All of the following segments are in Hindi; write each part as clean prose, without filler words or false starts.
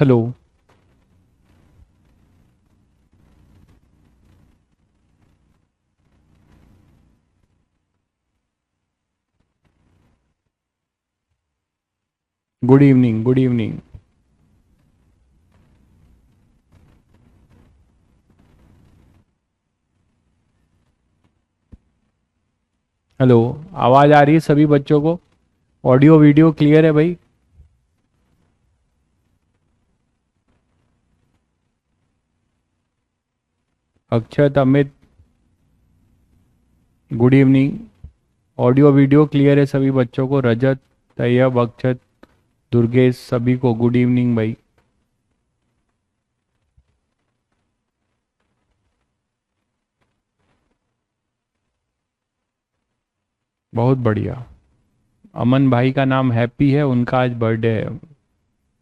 Hello. Good evening, good evening. Hello. आवाज़ आ रही है सभी बच्चों को? ऑडियो वीडियो क्लियर है भाई? Akshat, Amit, good evening. Audio video clear है सभी बच्चों को? रजत, तैयब, अक्षत, दुर्गेश, सभी को गुड इवनिंग भाई। बहुत बढ़िया। अमन भाई का नाम हैप्पी है, उनका आज बर्थडे है।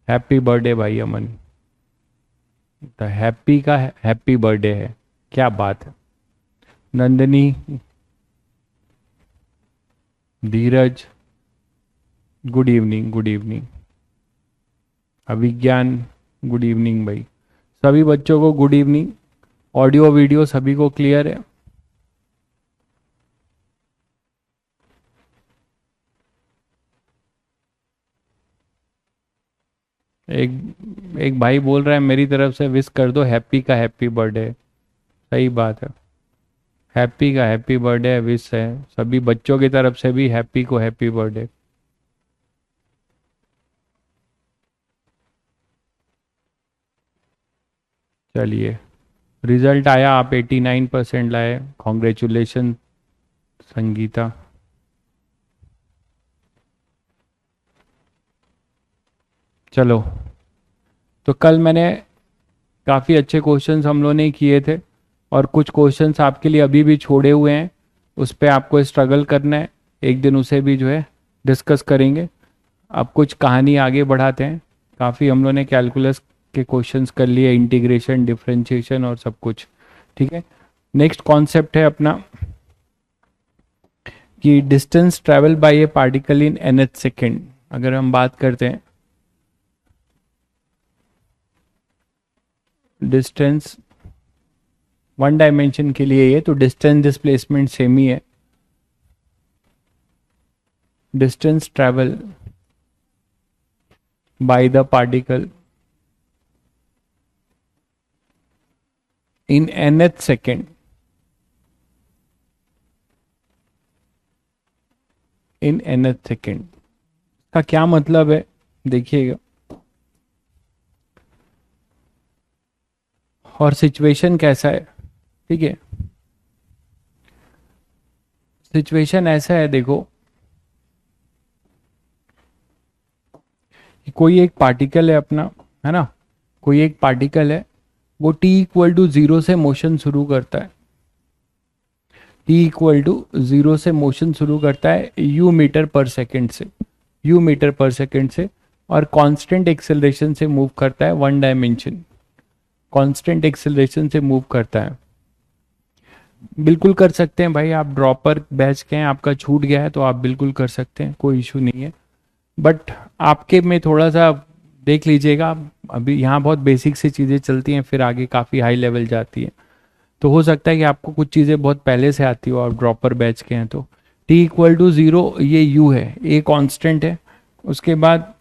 हैप्पी बर्थडे भाई अमन। तो हैप्पी का हैप्पी बर्थडे है। क्या बात है। नंदनी, धीरज, गुड इवनिंग, गुड इवनिंग। अभिज्ञान, गुड इवनिंग भाई। सभी बच्चों को गुड इवनिंग। ऑडियो वीडियो सभी को क्लियर है? एक एक भाई बोल रहा है मेरी तरफ से विश कर दो हैप्पी का हैप्पी बर्थडे। सही बात है। हैप्पी का हैप्पी बर्थडे विश है। सभी बच्चों की तरफ से भी हैप्पी को हैप्पी बर्थडे। चलिए, रिजल्ट आया, आप 89% लाए। कॉन्ग्रेचुलेशन संगीता। चलो, तो कल मैंने काफ़ी अच्छे क्वेश्चंस हम लोगों ने किए थे, और कुछ क्वेश्चंस आपके लिए अभी भी छोड़े हुए हैं। उस पर आपको स्ट्रगल करना है। एक दिन उसे भी जो है डिस्कस करेंगे। अब कुछ कहानी आगे बढ़ाते हैं। काफ़ी हम लोगों ने कैलकुलस के क्वेश्चंस कर लिए, इंटीग्रेशन, डिफरेंशिएशन और सब कुछ। ठीक है। नेक्स्ट कॉन्सेप्ट है अपना कि distance travel by A particle in nth second. अगर हम बात करते हैं डिस्टेंस वन डायमेंशन के लिए, ये तो डिस्टेंस डिस्प्लेसमेंट सेम ही है। Distance travel by the particle in nth second, in nth second का क्या मतलब है, देखिएगा। और सिचुएशन कैसा है? ठीक है। सिचुएशन ऐसा है, देखो कि कोई एक पार्टिकल है अपना, है ना। कोई एक पार्टिकल है, वो टी इक्वल टू जीरो से मोशन शुरू करता है। टी इक्वल टू जीरो से मोशन शुरू करता है यू मीटर पर सेकेंड से, यू मीटर पर सेकेंड से, और कांस्टेंट एक्सेलरेशन से मूव करता है वन डायमेंशन। कांस्टेंट एक्सेलरेशन से मूव करता है। बिल्कुल कर सकते हैं भाई, आप ड्रॉपर बैच के हैं, आपका छूट गया है तो आप बिल्कुल कर सकते हैं, कोई इशू नहीं है। बट आपके में थोड़ा सा देख लीजिएगा। अभी यहाँ बहुत बेसिक सी चीज़ें चलती हैं, फिर आगे काफ़ी हाई लेवल जाती है। तो हो सकता है कि आपको कुछ चीज़ें बहुत पहले से आती हो, आप ड्रॉपर बैच के हैं तो। टी इक्वल टू जीरो, ये यू है, ए कांस्टेंट है। उसके बाद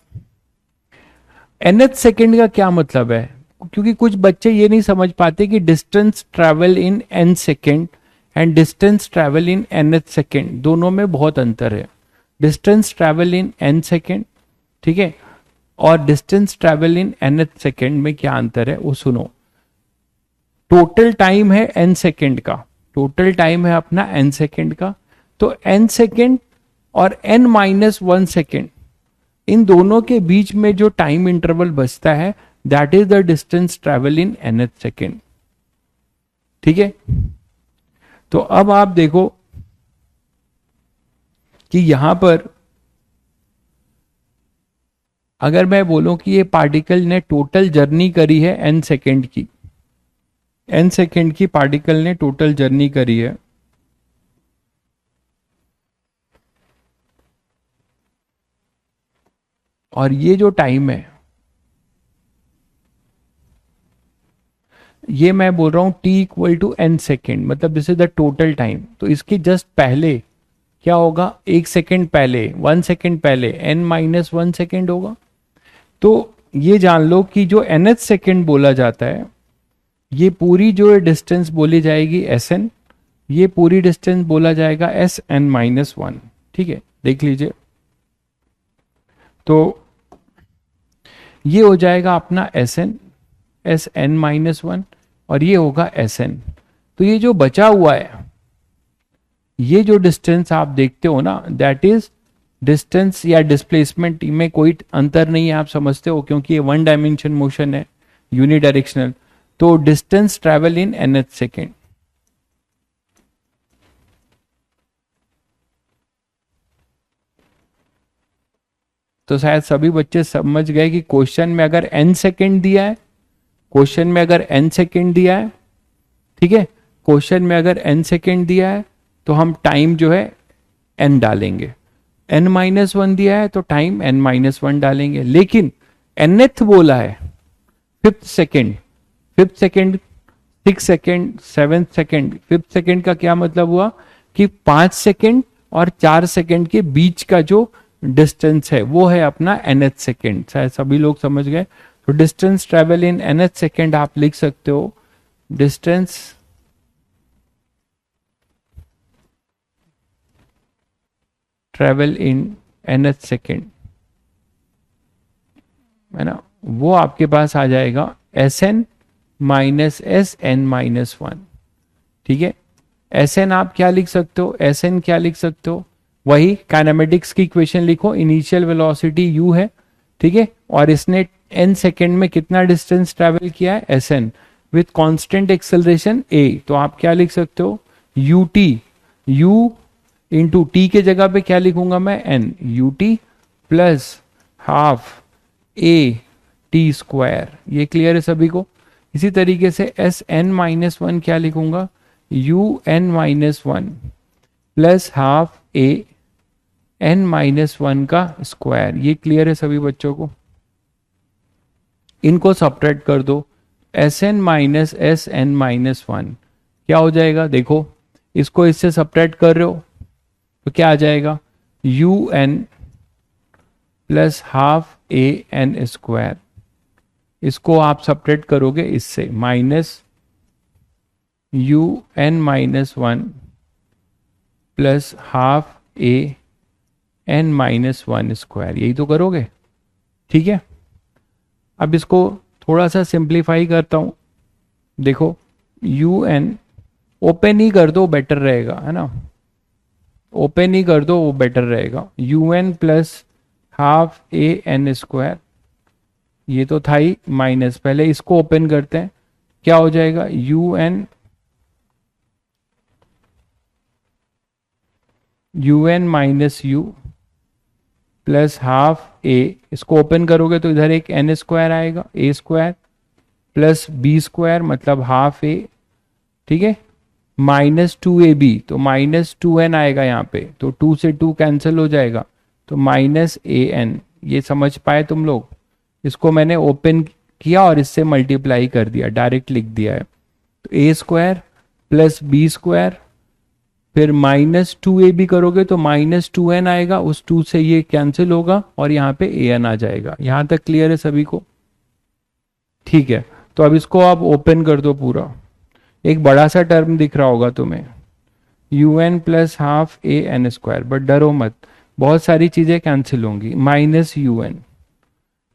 nth सेकेंड का क्या मतलब है? क्योंकि कुछ बच्चे ये नहीं समझ पाते कि distance travel in n second and distance travel in nth second, दोनों में बहुत अंतर है। Distance travel in n second, ठीक है, और distance travel in nth second में क्या अंतर है वो सुनो। टोटल टाइम है n सेकेंड का, टोटल टाइम है अपना n सेकेंड का। तो n सेकेंड और n माइनस वन सेकेंड, इन दोनों के बीच में जो टाइम इंटरवल बचता है, that is the distance travel in nth second. ठीक है। तो अब आप देखो कि यहां पर अगर मैं बोलूं कि ये पार्टिकल ने टोटल जर्नी करी है n सेकेंड की, n सेकेंड की पार्टिकल ने टोटल जर्नी करी है, और ये जो टाइम है, ये मैं बोल रहा हूँ t equal to n second, मतलब this is the total time. तो इसके जस्ट पहले क्या होगा, 1 सेकेंड पहले, 1 सेकेंड पहले n-1 सेकेंड होगा। तो ये जान लो कि जो nth सेकेंड बोला जाता है, ये पूरी जो डिस्टेंस बोली जाएगी Sn, ये पूरी डिस्टेंस बोला जाएगा Sn-1। ठीक है, देख लीजिए। तो ये हो जाएगा अपना Sn-1 और ये होगा Sn। तो ये जो बचा हुआ है, ये जो डिस्टेंस आप देखते हो ना, दैट इज डिस्टेंस या डिस्प्लेसमेंट में कोई अंतर नहीं है, आप समझते हो, क्योंकि ये वन डायमेंशन मोशन है, यूनिडायरेक्शनल। तो distance travel in nth second. तो शायद सभी बच्चे समझ गए कि क्वेश्चन में अगर n सेकेंड दिया है, क्वेश्चन में अगर n सेकेंड दिया है, ठीक है, क्वेश्चन में अगर n सेकेंड दिया है तो हम टाइम जो है n डालेंगे, n-1 दिया है तो टाइम n-1 डालेंगे। लेकिन nth बोला है, fifth second, 6 second, 7 second, 5th second का क्या मतलब हुआ कि 5 सेकेंड और 4 सेकेंड के बीच का जो डिस्टेंस है वो है अपना nth सेकेंड। शायद सभी लोग समझ गए। तो distance travel in nth second आप लिख सकते हो, distance travel in nth second, है ना, वो आपके पास आ जाएगा Sn माइनस Sn-1। ठीक है, Sn आप क्या लिख सकते हो, Sn क्या लिख सकते हो, वही काइनेमेटिक्स की इक्वेशन लिखो, इनिशियल वेलोसिटी u है, ठीक है, और इसने n सेकेंड में कितना डिस्टेंस ट्रेवल किया है Sn with constant acceleration a। तो आप क्या लिख सकते हो, ut, u इंटू टी के जगह पे क्या लिखूंगा मैं, n, ut plus half a T square. ये क्लियर है सभी को। इसी तरीके से Sn-1 क्या लिखूंगा, un-1 plus half a n-1 का स्क्वायर। ये क्लियर है सभी बच्चों को। इनको सब्ट्रैक्ट कर दो, Sn माइनस Sn-1 क्या हो जाएगा, देखो इसको इससे सब्ट्रैक्ट कर रहे हो तो क्या आ जाएगा, un plus half a n square. इसको आप सब्ट्रैक्ट करोगे इससे, minus un-1 plus half a n-1 square, यही तो करोगे। ठीक है, अब इसको थोड़ा सा सिंप्लीफाई करता हूं। देखो un ओपन ही कर दो, बेटर रहेगा, है ना, ओपन ही कर दो वो बेटर रहेगा। un plus half a n square, ये तो था ही माइनस, पहले इसको ओपन करते हैं, क्या हो जाएगा, un minus u plus half a, इसको ओपन करोगे तो इधर एक n स्क्वायर आएगा, a square plus b square मतलब हाफ a, ठीक है, माइनस 2ab, तो माइनस 2n आएगा यहाँ पे, तो 2 से 2 कैंसिल हो जाएगा, तो माइनस an। ये समझ पाए तुम लोग, इसको मैंने ओपन किया और इससे मल्टीप्लाई कर दिया, डायरेक्ट लिख दिया है। तो a square plus b square, फिर माइनस 2ab करोगे तो माइनस 2n आएगा, उस 2 से ये कैंसिल होगा और यहाँ पे an आ जाएगा। यहां तक क्लियर है सभी को, ठीक है। तो अब इसको आप ओपन कर दो पूरा, एक बड़ा सा टर्म दिख रहा होगा तुम्हें, un plus half a n square, but डरो मत, बहुत सारी चीजें कैंसिल होंगी, माइनस un,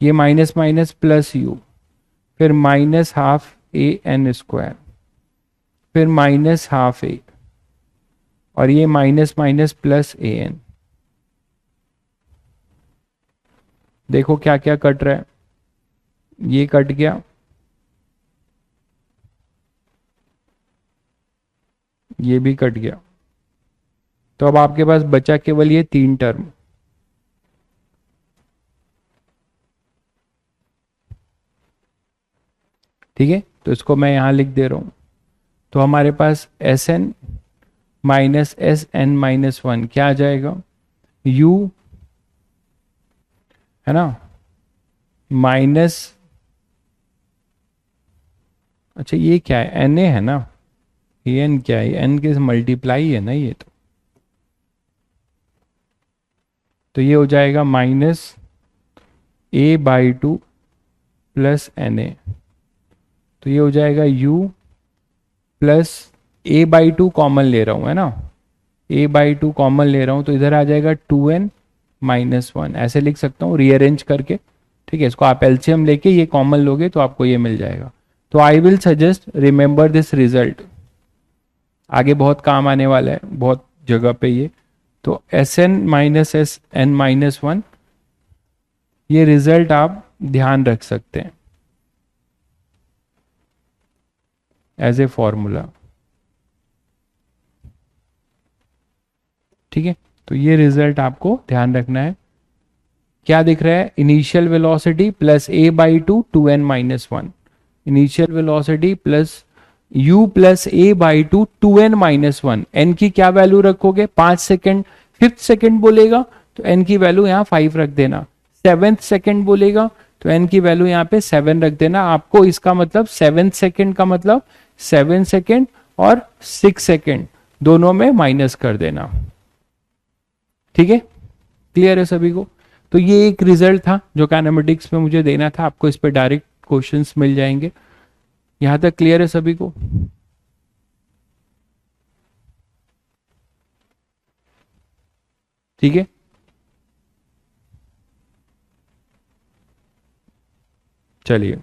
ये माइनस माइनस प्लस u, फिर minus half a n square, फिर माइनस हाफ a, और ये माइनस माइनस प्लस an। देखो क्या क्या कट रहा है, ये कट गया, ये भी कट गया, तो अब आपके पास बचा केवल ये 3 टर्म। ठीक है, तो इसको मैं यहां लिख दे रहा हूं। तो हमारे पास Sn माइनस Sn-1 क्या आ जाएगा, u, है ना, माइनस अच्छा ये क्या है, एन ए है ना, ए एन क्या है, एन के मल्टीप्लाई है ना ये, तो ये हो जाएगा minus A by two plus N A, तो ये हो जाएगा u plus A by two common ले रहा हूँ है ना, ए बाई टू कॉमन ले रहा हूँ तो इधर आ जाएगा 2n माइनस वन, ऐसे लिख सकता हूँ रीअरेंज करके। ठीक है, इसको आप एलसीएम लेके ये कॉमन लोगे तो आपको ये मिल जाएगा। तो I will suggest remember this result, आगे बहुत काम आने वाला है बहुत जगह पे ये। तो S N minus S N minus one, ये रिजल्ट आप ध्यान रख सकते हैं एज ए फॉर्मूला। ठीक है, तो ये रिजल्ट आपको ध्यान रखना है। क्या दिख रहा है, initial velocity plus A by two 2n minus one, initial velocity plus u plus A by two 2n minus one. N की क्या वैल्यू रखोगे, 5 सेकेंड, 5th सेकेंड बोलेगा तो n की वैल्यू यहाँ 5 रख देना, 7th सेकेंड बोलेगा तो n की वैल्यू यहाँ पे 7 रख देना। आपको इसका मतलब 7th सेकेंड का मतलब 7 सेकेंड और 6 सेकेंड दोनों में माइनस कर देना। ठीक है, क्लियर है सभी को। तो ये एक रिजल्ट था जो काइनेमेटिक्स में मुझे देना था, आपको इस पे डायरेक्ट क्वेश्चंस मिल जाएंगे। यहां तक क्लियर है सभी को। ठीक है, चलिए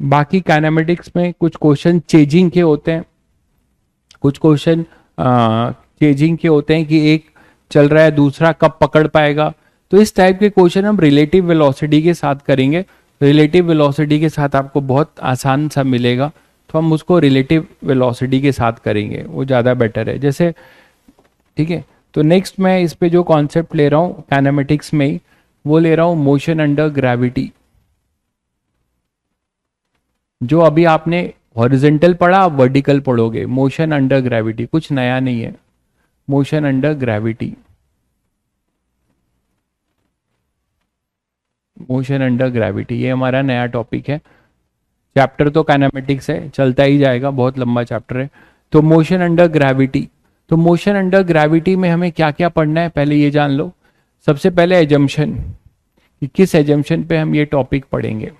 बाकी काइनेमेटिक्स में कुछ क्वेश्चन चेजिंग के होते हैं, कुछ क्वेश्चन चेजिंग के होते हैं कि एक चल रहा है दूसरा कब पकड़ पाएगा। तो इस टाइप के क्वेश्चन हम रिलेटिव वेलोसिटी के साथ करेंगे। रिलेटिव वेलोसिटी के साथ आपको बहुत आसान सा मिलेगा, तो हम उसको रिलेटिव वेलोसिटी के साथ करेंगे, वो ज़्यादा बेटर है। जैसे ठीक है, तो नेक्स्ट मैं इस पे जो कॉन्सेप्ट ले रहा हूँ काइनेमेटिक्स में ही, वो ले रहा हूँ मोशन अंडर ग्रेविटी। जो अभी आपने हॉरिजेंटल पढ़ा आप वर्टिकल पढ़ोगे, मोशन अंडर ग्रेविटी कुछ नया नहीं है। Motion under gravity, motion under gravity ये हमारा नया टॉपिक है। चैप्टर तो काइनेमेटिक्स है, चलता ही जाएगा, बहुत लंबा चैप्टर है। तो मोशन अंडर ग्रेविटी, तो मोशन अंडर ग्रेविटी में हमें क्या क्या पढ़ना है पहले ये जान लो। सबसे पहले एजम्पशन, कि किस एजम्पशन पे हम ये टॉपिक पढ़ेंगे।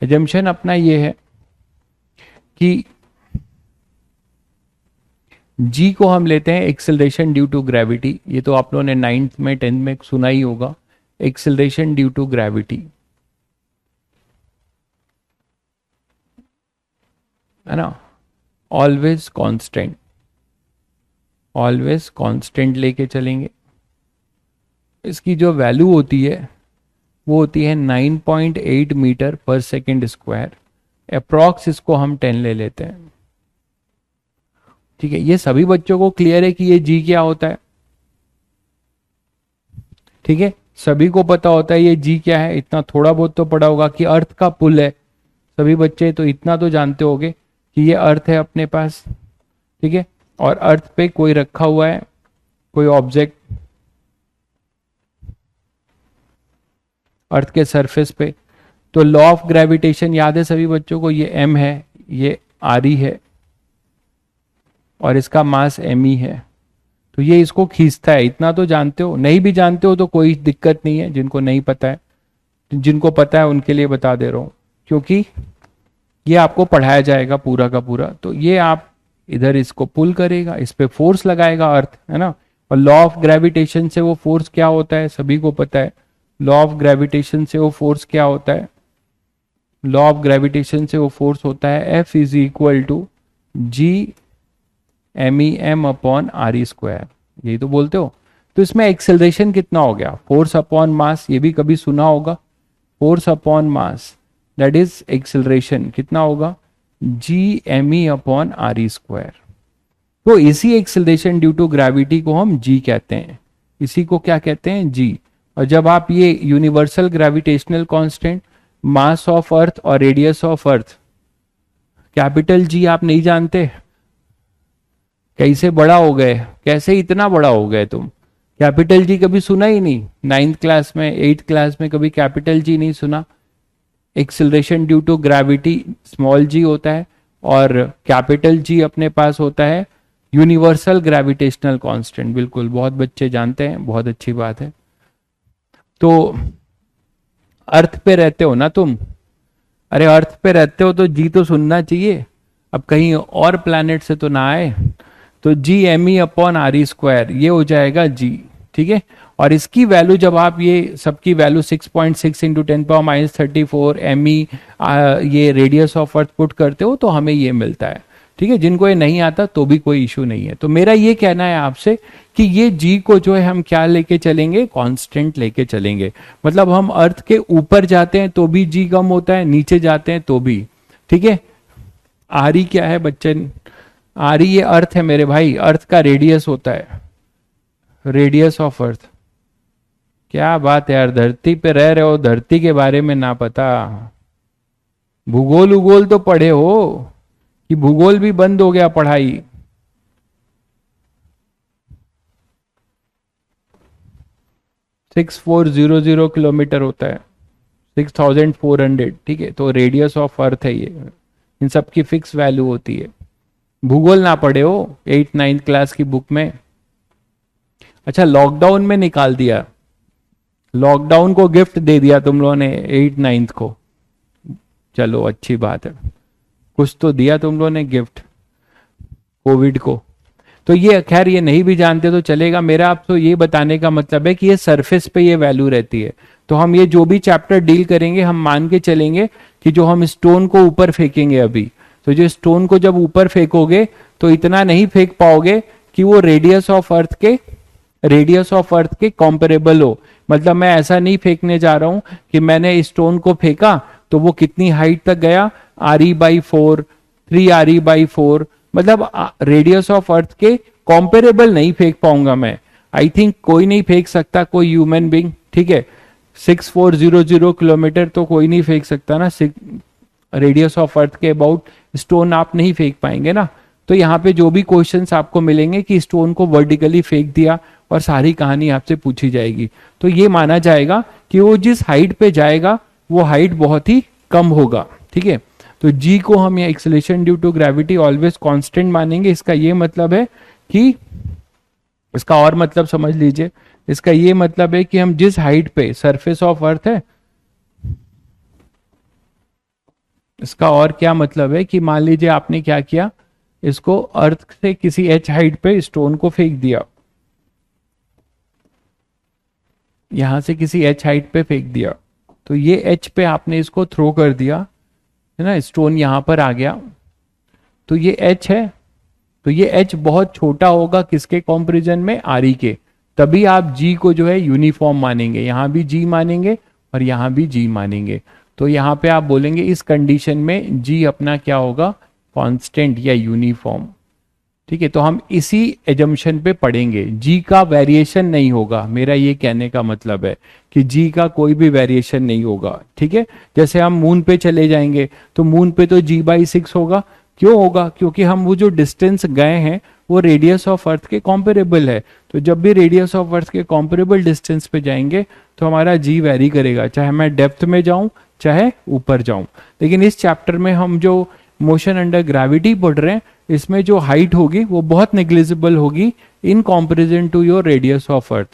एजम्पशन अपना ये है कि जी को हम लेते हैं एक्सेलरेशन ड्यू टू ग्रेविटी, ये तो आप लोगों ने 9th में 10th में सुना ही होगा, एक्सेलरेशन ड्यू टू ग्रेविटी है ना। ऑलवेज कांस्टेंट, ऑलवेज कांस्टेंट लेके चलेंगे। इसकी जो वैल्यू होती है वो होती है 9.8 मीटर पर सेकेंड स्क्वायर, अप्रॉक्स इसको हम 10 ले लेते हैं। ठीक है, ये सभी बच्चों को क्लियर है कि ये जी क्या होता है। ठीक है, सभी को पता होता है ये जी क्या है, इतना थोड़ा बहुत तो पढ़ा होगा कि अर्थ का पुल है। सभी बच्चे तो इतना तो जानते होंगे कि ये अर्थ है अपने पास। ठीक है, और अर्थ पे कोई रखा हुआ है, कोई ऑब्जेक्ट अर्थ के सरफेस पे। तो लॉ ऑफ ग्रेविटेशन याद है सभी बच्चों को, ये एम है, ये आर ई है और इसका मास एम ई है। तो ये इसको खींचता है, इतना तो जानते हो। नहीं भी जानते हो तो कोई दिक्कत नहीं है, जिनको नहीं पता है, जिनको पता है उनके लिए बता दे रहा हूं, क्योंकि ये आपको पढ़ाया जाएगा पूरा का पूरा। तो ये आप इधर इसको पुल करेगा, इस पे फोर्स लगाएगा अर्थ, है ना। और लॉ ऑफ ग्रेविटेशन से वो फोर्स क्या होता है सभी को पता है। लॉ ऑफ ग्रेविटेशन से वो फोर्स क्या होता है, लॉ ऑफ ग्रेविटेशन से वो फोर्स होता है F is equal to G M E M upon R E square, यही तो बोलते हो। तो इसमें एक्सेलरेशन कितना हो गया, फोर्स अपॉन मास, ये भी कभी सुना होगा, force upon mass that is acceleration कितना होगा, G M E upon R E square. तो इसी एक्सेलरेशन ड्यू टू ग्रेविटी को हम जी कहते हैं, इसी को क्या कहते हैं जी। और जब आप ये universal gravitational constant mass of earth और radius of earth, capital G आप नहीं जानते? कैसे बड़ा हो गए, कैसे इतना बड़ा हो गए तुम? कैपिटल जी कभी सुना ही नहीं? 9th क्लास में, 8th क्लास में कभी कैपिटल जी नहीं सुना? Acceleration due to gravity small g होता है, और कैपिटल जी अपने पास होता है यूनिवर्सल ग्रेविटेशनल कांस्टेंट। बिल्कुल, बहुत बच्चे जानते हैं, बहुत अच्छी बात है। तो अर्थ पे रहते हो ना तुम? अरे अर्थ पे रहते हो तो जी तो सुनना चाहिए। अब कहीं और प्लैनेट से तो ना आए। तो G M E upon R E square, ये हो जाएगा जी, ठीक है। और इसकी वैल्यू जब आप ये सबकी वैल्यू 6.6 इंटू 10⁻34 एम ई ये रेडियस ऑफ अर्थ पुट करते हो तो हमें ये मिलता है, ठीक है। जिनको ये नहीं आता तो भी कोई इशू नहीं है। तो मेरा ये कहना है आपसे कि ये जी को जो है हम क्या लेके चलेंगे, कांस्टेंट लेके चलेंगे। मतलब हम अर्थ के ऊपर जाते हैं तो भी जी कम होता है, नीचे जाते हैं तो भी, ठीक है। आर ई क्या है बच्चे? आर ई ये अर्थ है मेरे भाई, अर्थ का रेडियस होता है, रेडियस ऑफ अर्थ। क्या बात है यार, धरती पे रह रहे हो, धरती के बारे में ना पता? भूगोल उगोल तो पढ़े हो कि भूगोल भी बंद हो गया पढ़ाई? सिक्स 400 किलोमीटर होता है, 6400, ठीक है। तो रेडियस ऑफ अर्थ है ये, इन सब की फिक्स वैल्यू होती है। भूगोल ना पढ़े हो 8th 9th क्लास की बुक में? अच्छा, लॉकडाउन में निकाल दिया, लॉकडाउन को गिफ्ट दे दिया तुम लोगों ने 8th 9th को। चलो अच्छी बात है, कुछ तो दिया तुम लोगों ने गिफ्ट कोविड को। तो ये खैर ये नहीं भी जानते तो चलेगा। मेरा आपको ये बताने का मतलब है कि ये सरफेस पे ये वैल्यू रहती है। तो हम ये जो भी चैप्टर डील करेंगे हम मान के चलेंगे कि जो हम स्टोन को ऊपर फेंकेंगे अभी, तो जो स्टोन को जब ऊपर फेंकोगे तो इतना नहीं फेंक पाओगे कि वो रेडियस ऑफ अर्थ के कॉम्परेबल हो। मतलब मैं ऐसा नहीं फेंकने जा रहा हूं कि मैंने स्टोन को फेंका तो वो कितनी हाइट तक गया, RE/4, 3RE/4, मतलब रेडियस ऑफ अर्थ के कॉम्पेरेबल नहीं फेंक पाऊंगा मैं। आई थिंक कोई नहीं फेंक सकता, कोई ह्यूमन बींग, ठीक है। 6400 किलोमीटर तो कोई नहीं फेंक सकता ना, रेडियस ऑफ अर्थ के अबाउट स्टोन आप नहीं फेंक पाएंगे ना। तो यहाँ पे जो भी क्वेश्चंस आपको मिलेंगे कि स्टोन को वर्टिकली फेंक दिया और सारी कहानी आपसे पूछी जाएगी, तो ये माना जाएगा कि वो जिस हाइट पे जाएगा वो हाइट बहुत ही कम होगा, ठीक है। तो जी को हम ये acceleration due to gravity always constant मानेंगे। इसका ये मतलब है कि, इसका और मतलब समझ लीजिए, इसका ये मतलब है कि हम जिस हाइट पे सरफेस ऑफ अर्थ है, इसका और क्या मतलब है कि मान लीजिए आपने क्या किया, इसको अर्थ से किसी एच हाइट पे स्टोन को फेंक दिया, यहां से किसी एच हाइट पे फेंक दिया, तो ये एच पे आपने इसको थ्रो कर दिया है ना, स्टोन यहां पर आ गया, तो ये एच है। तो ये एच बहुत छोटा होगा किसके कंपैरिजन में, आर ई के। तभी आप जी को जो है यूनिफॉर्म मानेंगे, यहां भी जी मानेंगे और यहां भी जी मानेंगे। तो यहां पे आप बोलेंगे इस कंडीशन में जी अपना क्या होगा, कांस्टेंट या यूनिफॉर्म, ठीक है। तो हम इसी एजम्पशन पे पढ़ेंगे, जी का वेरिएशन नहीं होगा। मेरा ये कहने का मतलब है कि जी का कोई भी वेरिएशन नहीं होगा, ठीक है। जैसे हम मून पे चले जाएंगे तो मून पे तो G/6 होगा। क्यों होगा? क्योंकि हम वो जो डिस्टेंस गए हैं वो रेडियस ऑफ अर्थ के कॉम्पेरेबल है। तो जब भी रेडियस ऑफ अर्थ के कॉम्पेरेबल डिस्टेंस पे जाएंगे तो हमारा जी वेरी करेगा, चाहे मैं डेप्थ में जाऊं चाहे ऊपर जाऊं। लेकिन इस चैप्टर में हम जो मोशन अंडर ग्रेविटी पढ़ रहे हैं, इसमें जो हाइट होगी वो बहुत नेग्लिजिबल होगी in comparison to your radius of earth,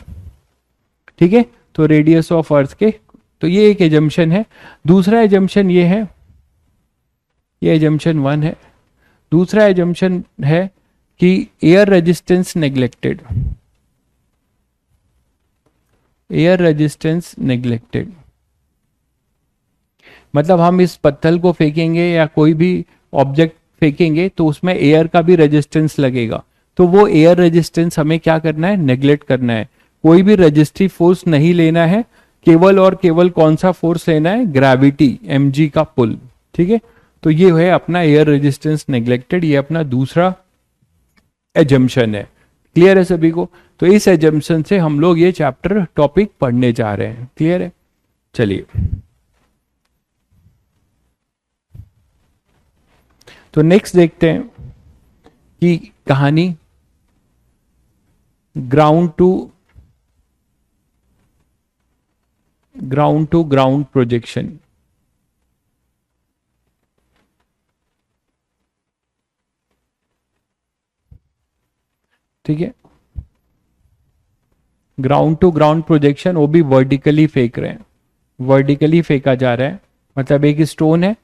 ठीक है। तो रेडियस ऑफ अर्थ के, तो ये एक एजम्पशन है। दूसरा एजम्पशन ये है, ये एजम्पशन 1 है। दूसरा एजम्पशन है कि air resistance neglected, air resistance neglected, मतलब हम इस पत्थर को फेंकेंगे या कोई भी ऑब्जेक्ट फेंकेंगे तो उसमें एयर का भी रेजिस्टेंस लगेगा। तो वो एयर रेजिस्टेंस हमें क्या करना है, नेग्लेक्ट करना है। कोई भी रजिस्ट्री फोर्स नहीं लेना है, केवल और केवल कौन सा फोर्स लेना है, ग्रेविटी, mg का पुल, ठीक है। तो ये है अपना एयर रेजिस्टेंस नेग्लेक्टेड, ये अपना दूसरा एजम्पशन है। क्लियर है सभी को? तो इस एजम्पशन से हम लोग ये चैप्टर टॉपिक पढ़ने जा रहे हैं। क्लियर है? चलिए, तो नेक्स्ट देखते हैं कि कहानी ग्राउंड टू ग्राउंड प्रोजेक्शन। ठीक है, ग्राउंड टू ग्राउंड प्रोजेक्शन, वो भी वर्टिकली फेंक रहे हैं, वर्टिकली फेंका जा रहा है। मतलब एक स्टोन है,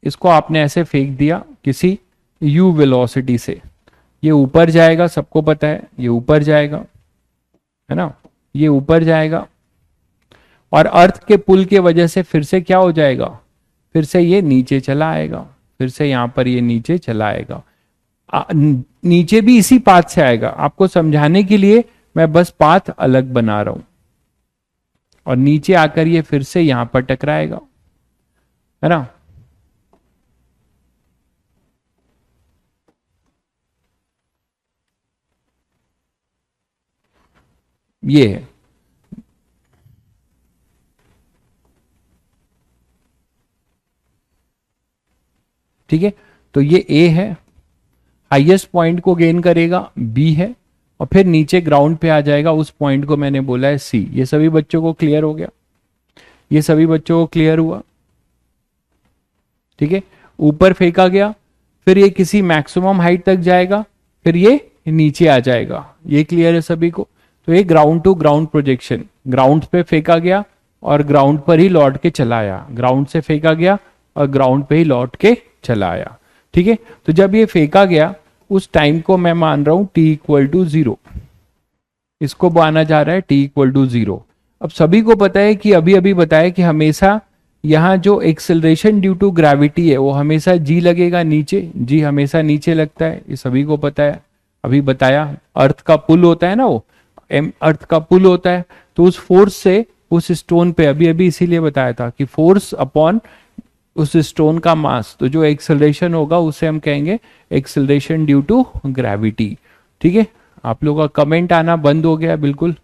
इसको आपने ऐसे फेंक दिया किसी u वेलोसिटी से, ये ऊपर जाएगा, सबको पता है ये ऊपर जाएगा, है ना, ये ऊपर जाएगा, और अर्थ के पुल के वजह से फिर से क्या हो जाएगा, फिर से ये नीचे चला आएगा, फिर से यहां पर ये नीचे चला आएगा। नीचे भी इसी पाथ से आएगा, आपको समझाने के लिए मैं बस पाथ अलग बना रहा हूं, और नीचे आकर ये फिर से यहां पर टकराएगा, है ना। ये है, ठीक है। तो ये A है, हाईएस्ट पॉइंट को गेन करेगा, B है, और फिर नीचे ग्राउंड पे आ जाएगा, उस पॉइंट को मैंने बोला है C। ये सभी बच्चों को क्लियर हो गया, ये सभी बच्चों को क्लियर हुआ, ठीक है। ऊपर फेंका गया, फिर ये किसी मैक्सिमम हाइट तक जाएगा, फिर ये नीचे आ जाएगा, ये क्लियर है सभी को। तो ये ground to ground projection, ground पे फेंका गया और ग्राउंड पर ही लौट के चला आया, ग्राउंड से फेंका गया और ग्राउंड पे ही लौट के चला आया, ठीक है। तो जब ये फेंका गया उस टाइम को मैं मान रहा हूं t=0, इसको माना जा रहा है t=0। अब सभी को पता है कि अभी अभी बताया कि हमेशा यहाँ जो एक्सेलरेशन ड्यू टू ग्रेविटी है वो हमेशा g लगेगा नीचे, g हमेशा नीचे लगता है, ये सभी को पता है, अभी बताया। अर्थ का पुल होता है ना, वो अर्थ का पुल होता है, तो उस फोर्स से उस स्टोन पे, अभी अभी इसीलिए बताया था कि फोर्स अपॉन उस स्टोन का मास, तो जो एक्सेलरेशन होगा उसे हम कहेंगे एक्सेलरेशन ड्यू टू ग्रेविटी, ठीक है। आप लोगों का कमेंट आना बंद हो गया बिल्कुल।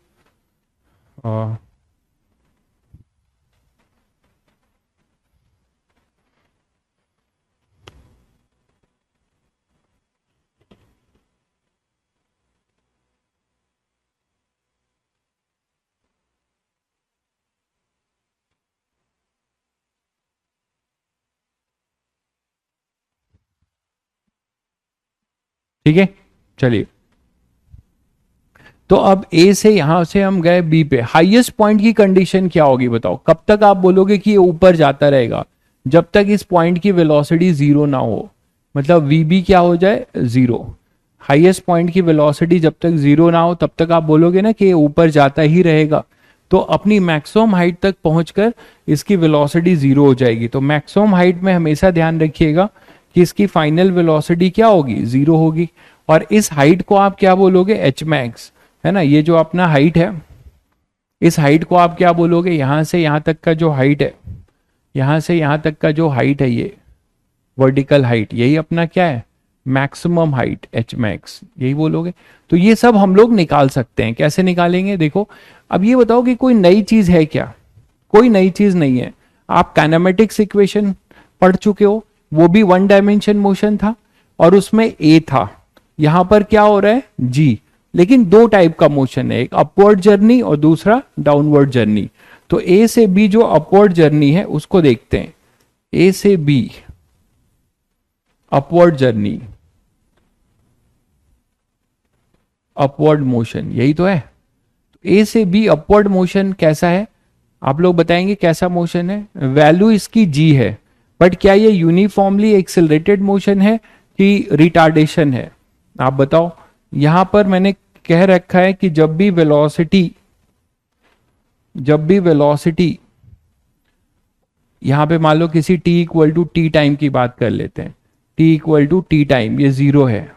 ठीक है, चलिए। तो अब ए से यहां से हम गए बी पे, हाईएस्ट पॉइंट की कंडीशन क्या होगी बताओ, कब तक आप बोलोगे कि ये ऊपर जाता रहेगा, जब तक इस पॉइंट की वेलोसिटी जीरो ना हो, मतलब वीबी क्या हो जाए, जीरो। हाईएस्ट पॉइंट की वेलोसिटी जब तक जीरो ना हो तब तक आप बोलोगे ना कि ये ऊपर जाता ही रहेगा। तो अपनी मैक्सिमम हाइट तक पहुंचकर इसकी वेलोसिटी जीरो हो जाएगी। तो मैक्सिमम हाइट में हमेशा ध्यान रखिएगा कि इसकी फाइनल वेलोसिटी क्या होगी, जीरो होगी। और इस हाइट को आप क्या बोलोगे, एच मैक्स, है ना। ये जो अपना हाइट है, इस हाइट को आप क्या बोलोगे, यहां से यहां तक का जो हाइट है, यहां से यहां तक का जो हाइट है, ये वर्टिकल हाइट, यही अपना क्या है, मैक्सिमम हाइट, एच मैक्स, यही बोलोगे। तो ये सब हम लोग निकाल सकते हैं। कैसे निकालेंगे, देखो। अब ये बताओ कि कोई नई चीज है क्या, कोई नई चीज नहीं है। आप काइनेमेटिक्स इक्वेशन पढ़ चुके हो, वो भी वन डायमेंशन मोशन था और उसमें ए था, यहां पर क्या हो रहा है, जी। लेकिन दो टाइप का मोशन है, एक अपवर्ड जर्नी और दूसरा डाउनवर्ड जर्नी। तो ए से बी जो अपवर्ड जर्नी है उसको देखते हैं। ए से be upward journey, upward motion, यही तो है। ए से बी अपवर्ड मोशन कैसा है, आप लोग बताएंगे कैसा मोशन है। वैल्यू इसकी जी है, बट क्या ये यूनिफॉर्मली एक्सेलरेटेड मोशन है कि रिटार्डेशन है, आप बताओ। यहां पर मैंने कह रखा है कि जब भी वेलोसिटी यहां पे मान लो किसी t=t टाइम की बात कर लेते हैं, t=t टाइम, ये जीरो है,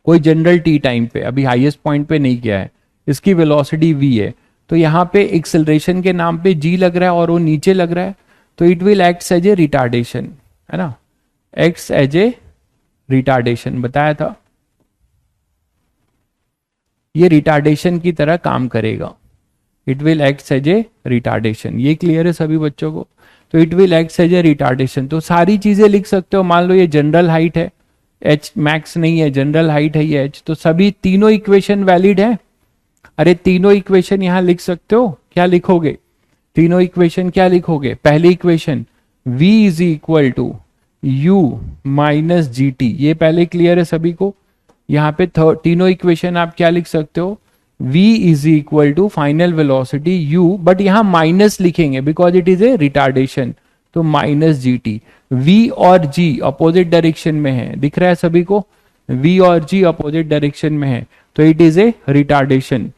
कोई जनरल t टाइम पे, अभी हाईएस्ट पॉइंट पे नहीं किया है, इसकी वेलोसिटी v है। तो यहां पे एक्सेलरेशन के नाम पे g लग रहा है और वो नीचे लग रहा है, तो it will act as a retardation, है ना, एक्ट एज ए रिटार्डेशन बताया था, ये रिटार्डेशन की तरह काम करेगा, it will act as a retardation. ये क्लियर है सभी बच्चों को। तो तो it will act as a retardation. तो सारी चीजें लिख सकते हो। मान लो ये जनरल हाइट है, एच मैक्स नहीं है, जनरल हाइट है ये एच, तो सभी तीनों इक्वेशन वैलिड है। अरे तीनों इक्वेशन यहां लिख सकते हो। क्या लिखोगे? तीनों इक्वेशन क्या लिखोगे? पहली equation v is equal to u minus g t, ये पहले क्लियर है सभी को। यहाँ पे तीनों इक्वेशन आप क्या लिख सकते हो? v is equal to final velocity u, but यहाँ माइनस लिखेंगे because it is a retardation, तो माइनस जी टी। v और g अपोजिट डायरेक्शन में है, दिख रहा है सभी को? v और g अपोजिट डायरेक्शन में है, तो इट इज ए रिटार्डेशन।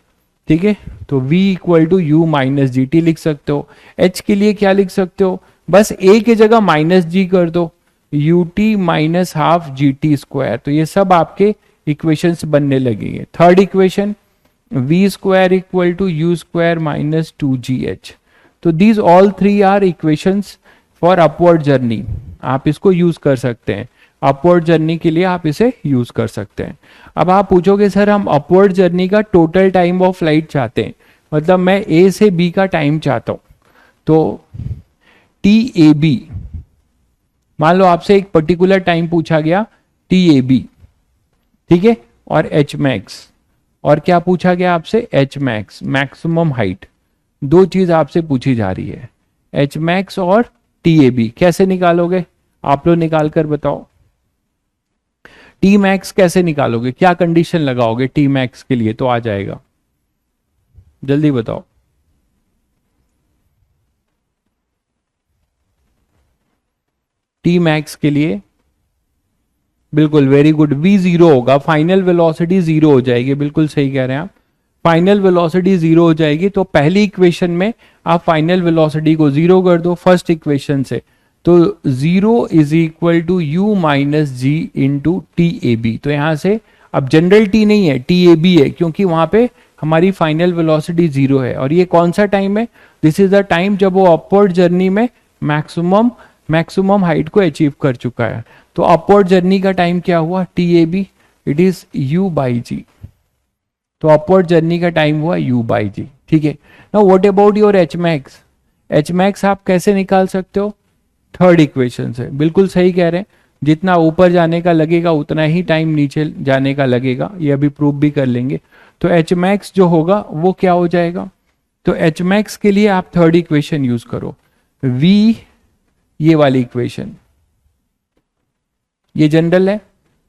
ठीक है, तो v equal to u minus g t लिख सकते हो। h के लिए क्या लिख सकते हो? बस a की जगह माइनस जी कर दो, u t minus half g t square. तो ये सब आपके इक्वेशंस बनने लगेंगे। Third equation v square equal to u square minus two g h. तो these all three are equations for upward journey. आप इसको यूज कर सकते हैं, अपवर्ड जर्नी के लिए आप इसे यूज कर सकते हैं। अब आप पूछोगे सर हम अपवर्ड जर्नी का टोटल टाइम ऑफ फ्लाइट चाहते हैं, मतलब मैं ए से बी का टाइम चाहता हूं। तो टी ए बी, मान लो आपसे एक पर्टिकुलर टाइम पूछा गया टी ए बी, ठीक है, और एच मैक्स, और क्या पूछा गया आपसे? H max, maximum height. दो चीज आपसे पूछी जा रही है, एच मैक्स और टी ए बी। कैसे निकालोगे? आप लोग निकाल कर बताओ। टी मैक्स कैसे निकालोगे? क्या कंडीशन लगाओगे टी मैक्स के लिए? तो आ जाएगा, जल्दी बताओ। टी मैक्स के लिए बिल्कुल वेरी गुड, v जीरो होगा, फाइनल वेलोसिटी जीरो हो जाएगी। बिल्कुल सही कह रहे हैं आप, फाइनल वेलोसिटी जीरो हो जाएगी। तो पहली इक्वेशन में आप फाइनल वेलोसिटी को जीरो कर दो फर्स्ट इक्वेशन से, तो zero is equal to u minus g into t A B. तो यहां से अब जनरल टी नहीं है, टी ए बी है, क्योंकि वहां पे हमारी फाइनल वेलोसिटी जीरो है। और ये कौन सा टाइम है? दिस इज द टाइम जब वो अपवर्ड जर्नी में मैक्सिमम हाइट को अचीव कर चुका है। तो अपवर्ड जर्नी का टाइम क्या हुआ? T A b, it is u by g. तो अपवर्ड जर्नी का टाइम हुआ u बाई जी। ठीक है, now what about your h max? H max आप कैसे निकाल सकते हो? थर्ड इक्वेशन से। बिल्कुल सही कह रहे हैं, जितना ऊपर जाने का लगेगा उतना ही टाइम नीचे जाने का लगेगा, ये अभी प्रूव भी कर लेंगे। तो एच मैक्स जो होगा वो क्या हो जाएगा? तो एच मैक्स के लिए आप थर्ड इक्वेशन यूज करो, v, ये वाली इक्वेशन, ये जनरल है।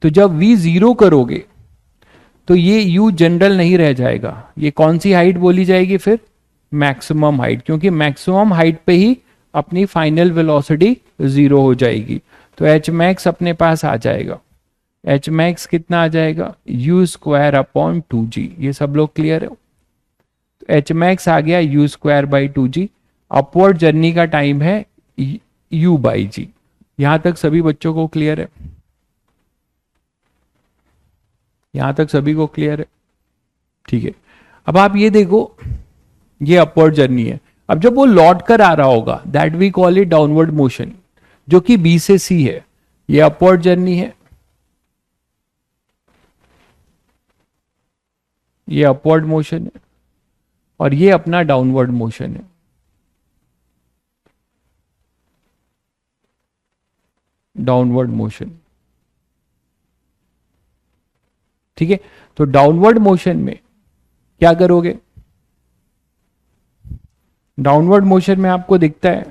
तो जब v जीरो करोगे तो ये u जनरल नहीं रह जाएगा, ये कौन सी हाइट बोली जाएगी फिर? मैक्सिमम हाइट, क्योंकि मैक्सिमम हाइट पे ही अपनी फाइनल वेलोसिटी जीरो हो जाएगी। तो एच मैक्स अपने पास आ जाएगा, एच मैक्स कितना आ जाएगा? यू स्क्वायर अपॉन टू जी। ये सब लोग क्लियर है? तो एच मैक्स आ गया u square by two g. Upward journey का टाइम है यू बाई जी। यहां तक सभी बच्चों को क्लियर है? यहां तक सभी को क्लियर है? ठीक है, अब आप ये देखो, ये अपवर्ड जर्नी है। अब जब वो लौट कर आ रहा होगा, that we call it downward motion, जो कि बी से सी है। ये अपवर्ड जर्नी है, ये अपवर्ड मोशन है, और ये अपना डाउनवर्ड मोशन है। डाउनवर्ड मोशन, ठीक है। तो डाउनवर्ड मोशन में क्या करोगे? डाउनवर्ड मोशन में आपको दिखता है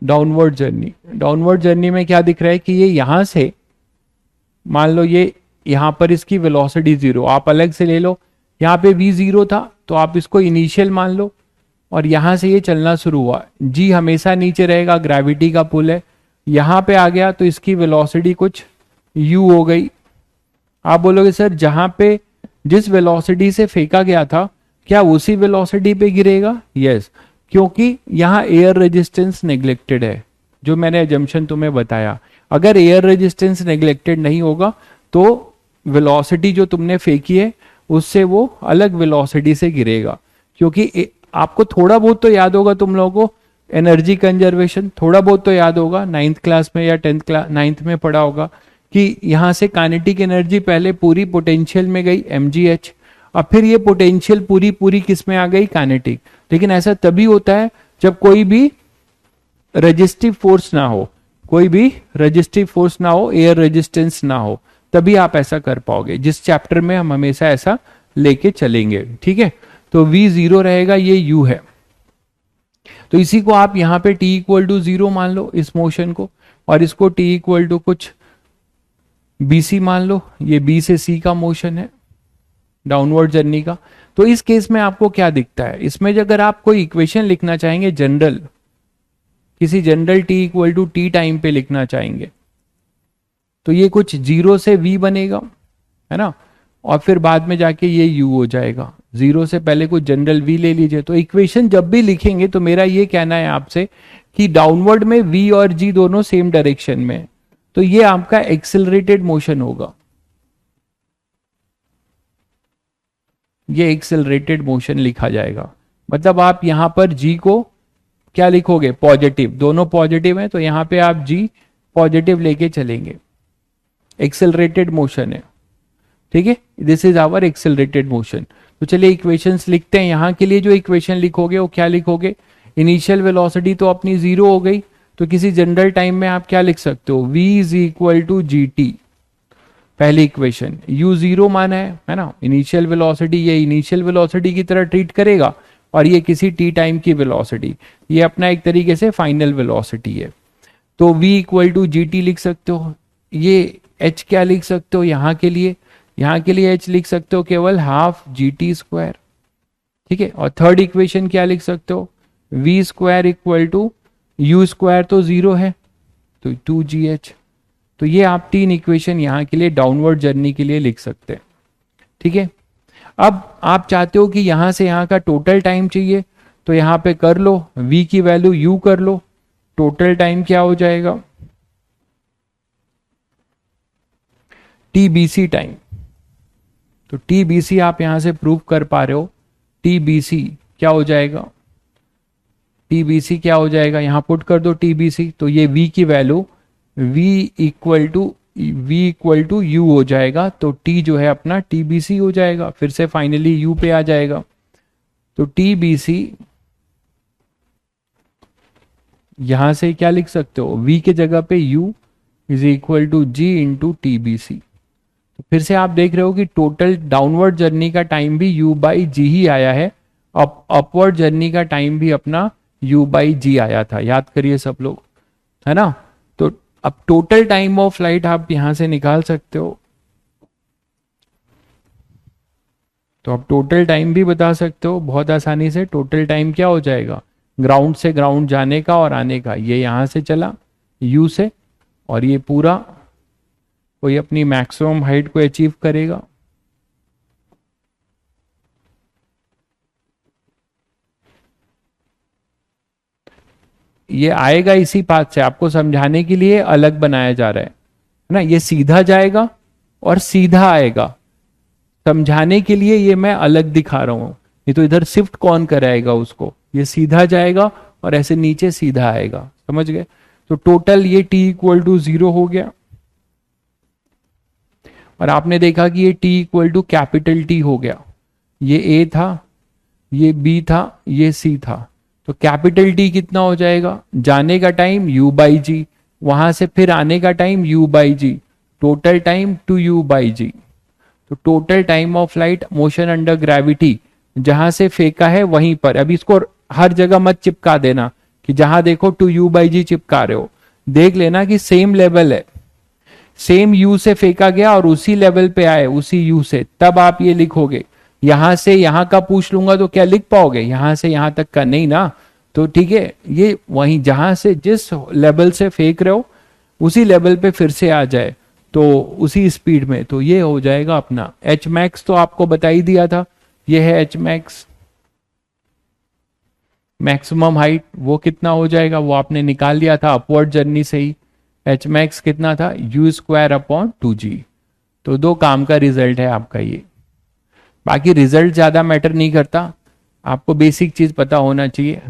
डाउनवर्ड जर्नी। डाउनवर्ड जर्नी में क्या दिख रहा है कि ये यहां से, मान लो ये यहां पर इसकी वेलोसिटी जीरो, आप अलग से ले लो, यहां पे v जीरो था तो आप इसको इनिशियल मान लो, और यहां से ये चलना शुरू हुआ, g हमेशा नीचे रहेगा, ग्रेविटी का पुल है। यहां पे आ गया तो इसकी वेलोसिटी कुछ u हो गई। आप बोलोगे सर जहां पे जिस वेलोसिटी से फेंका गया था क्या उसी वेलोसिटी पे गिरेगा? यस, क्योंकि यहां एयर रेजिस्टेंस नेग्लेक्टेड है, जो मैंने एजम्पशन तुम्हें बताया। अगर एयर रेजिस्टेंस नेग्लेक्टेड नहीं होगा तो वेलोसिटी जो तुमने फेंकी है उससे वो अलग वेलोसिटी से गिरेगा। क्योंकि आपको थोड़ा बहुत तो याद होगा, तुम लोगों को एनर्जी कंजर्वेशन थोड़ा बहुत तो याद होगा, 9th क्लास में या 10th क्लास 9th में पढ़ा होगा कि यहां से काइनेटिक एनर्जी पहले पूरी पोटेंशियल में गई mgh, अब फिर ये पोटेंशियल पूरी पूरी किस में आ गई, काइनेटिक। लेकिन ऐसा तभी होता है जब कोई भी रेजिस्टिव फोर्स ना हो, कोई भी रेजिस्टिव फोर्स ना हो, एयर रेजिस्टेंस ना हो, तभी आप ऐसा कर पाओगे, जिस चैप्टर में हम हमेशा ऐसा लेके चलेंगे। ठीक है, तो v जीरो रहेगा, ये u है। तो इसी को आप यहाँ पे t इक्वल टू जीरो मान लो इस मोशन को, और इसको t इक्वल टू कुछ bc मान लो, ये b से c का मोशन है, डाउनवर्ड जर्नी का। तो इस केस में आपको क्या दिखता है, इसमें अगर आप कोई इक्वेशन लिखना चाहेंगे जनरल, किसी general t equal to t time पे लिखना चाहेंगे, तो ये कुछ जीरो से v बनेगा, है ना, और फिर बाद में जाके ये u हो जाएगा। जीरो से पहले कुछ जनरल v ले लीजिए। तो इक्वेशन जब भी लिखेंगे तो मेरा ये कहना है आपसे कि डाउनवर्ड में v और g दोनों सेम डायरेक्शन में, तो ये आपका एक्सेलरेटेड मोशन होगा, ये एक्सेलरेटेड मोशन लिखा जाएगा। मतलब आप यहां पर g को क्या लिखोगे, पॉजिटिव, दोनों पॉजिटिव है तो यहां पे आप g पॉजिटिव लेके चलेंगे, एक्सेलरेटेड मोशन है। ठीक है, this is our accelerated motion. तो चलिए इक्वेशंस लिखते हैं। यहां के लिए जो इक्वेशन लिखोगे वो क्या लिखोगे, इनिशियल वेलोसिटी तो अपनी जीरो हो गई, तो किसी जनरल टाइम में आप क्या लिख सकते हो, v is equal to g t, पहली इक्वेशन, u जीरो माना है ना, इनिशियल वेलोसिटी, ये इनिशियल वेलोसिटी की तरह ट्रीट करेगा, और ये किसी t टाइम की वेलोसिटी, ये अपना एक तरीके से फाइनल वेलोसिटी है। तो v equal to g t लिख सकते हो। ये h क्या लिख सकते हो यहाँ के लिए, यहाँ के लिए h लिख सकते हो केवल हाफ जी टी स्क्वायर। ठीक है, और थर्ड इक्वेशन क्या लिख सकते हो, v square equal to u square तो जीरो है तो 2gh। तो ये आप तीन इक्वेशन यहाँ के लिए डाउनवर्ड जर्नी के लिए लिख सकते हैं। ठीक है, अब आप चाहते हो कि यहां से यहां का टोटल टाइम चाहिए, तो यहां पे कर लो, v की वैल्यू u कर लो, टोटल टाइम क्या हो जाएगा, tbc टाइम। तो tbc आप यहां से प्रूव कर पा रहे हो, tbc क्या हो जाएगा, tbc क्या हो जाएगा, यहां पुट कर दो tbc, तो ये v की value v equal to u हो जाएगा, तो t जो है अपना tbc हो जाएगा, फिर से फाइनली u पे आ जाएगा। तो tbc यहां से क्या लिख सकते हो, v के जगह पे u is equal to g into tbc। तो फिर से आप देख रहे हो कि टोटल डाउनवर्ड जर्नी का टाइम भी u बाई जी ही आया है, अपवर्ड जर्नी का टाइम भी अपना u बाई जी आया था, याद करिए सब लोग, है ना। तो अब टोटल टाइम ऑफ फ्लाइट आप यहां से निकाल सकते हो, तो आप टोटल टाइम भी बता सकते हो बहुत आसानी से। टोटल टाइम क्या हो जाएगा, ग्राउंड से ग्राउंड जाने का और आने का, ये यहां से चला u से, और ये पूरा कोई अपनी मैक्सिमम हाइट को अचीव करेगा। ये आएगा इसी पाथ से, आपको समझाने के लिए अलग बनाया जा रहा है ना, ये सीधा जाएगा और सीधा आएगा, समझाने के लिए ये मैं अलग दिखा रहा हूं। ये तो इधर शिफ्ट कौन कराएगा उसको, ये सीधा जाएगा और ऐसे नीचे सीधा आएगा, समझ गए। तो टोटल ये t इक्वल टू जीरो हो गया, और आपने देखा कि ये t equal to capital T हो गया, ये a था, ये b था, ये c था। तो कैपिटल T कितना हो जाएगा, जाने का टाइम u बाई जी, वहां से फिर आने का time u by g, total time 2u by g. तो total time of flight motion under gravity, जहां से फेंका है वहीं पर, अभी इसको हर जगह मत चिपका देना कि जहां देखो 2u बाई जी चिपका रहे हो, देख लेना कि सेम लेवल है, सेम u से फेंका गया और उसी लेवल पे आए उसी u से, तब आप ये लिखोगे। यहां से यहां का पूछ लूंगा तो क्या लिख पाओगे, यहां से यहां तक का नहीं ना। तो ठीक है, ये वहीं जहां से जिस लेवल से फेंक रहे हो उसी लेवल पे फिर से आ जाए, तो उसी स्पीड में, तो ये हो जाएगा अपना एच मैक्स। तो आपको बता ही दिया था, ये है एच मैक्स, मैक्सिमम हाइट वो कितना हो जाएगा वो आपने निकाल लिया था अपवर्ड जर्नी से ही, एच मैक्स कितना था, यू स्क्वायर अपॉन 2g। तो दो काम का रिजल्ट है आपका ये, बाकी रिजल्ट ज्यादा मैटर नहीं करता, आपको बेसिक चीज पता होना चाहिए।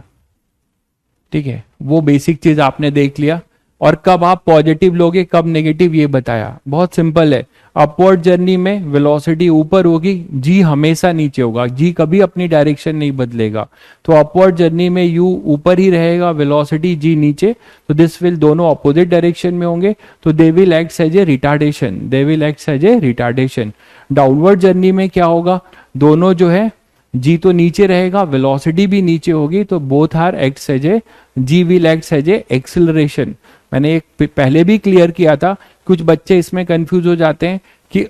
ठीक है, वो बेसिक चीज आपने देख लिया, और कब आप पॉजिटिव लोगे कब नेगेटिव ये बताया। बहुत सिंपल है। अपवर्ड जर्नी में वेलोसिटी ऊपर होगी, जी हमेशा नीचे होगा, जी कभी अपनी डायरेक्शन नहीं बदलेगा। तो अपवर्ड जर्नी में यू ऊपर ही रहेगा, वेलोसिटी जी नीचे, तो दिस विल दोनों अपोजिट डायरेक्शन में होंगे, तो they will act as a retardation, they will act as a retardation. Downward journey में क्या होगा, दोनों जो है जी तो नीचे रहेगा, वेलोसिटी भी नीचे होगी, तो both are act as a, g will act as a acceleration. मैंने एक पहले भी क्लियर किया था, कुछ बच्चे इसमें कंफ्यूज हो जाते हैं कि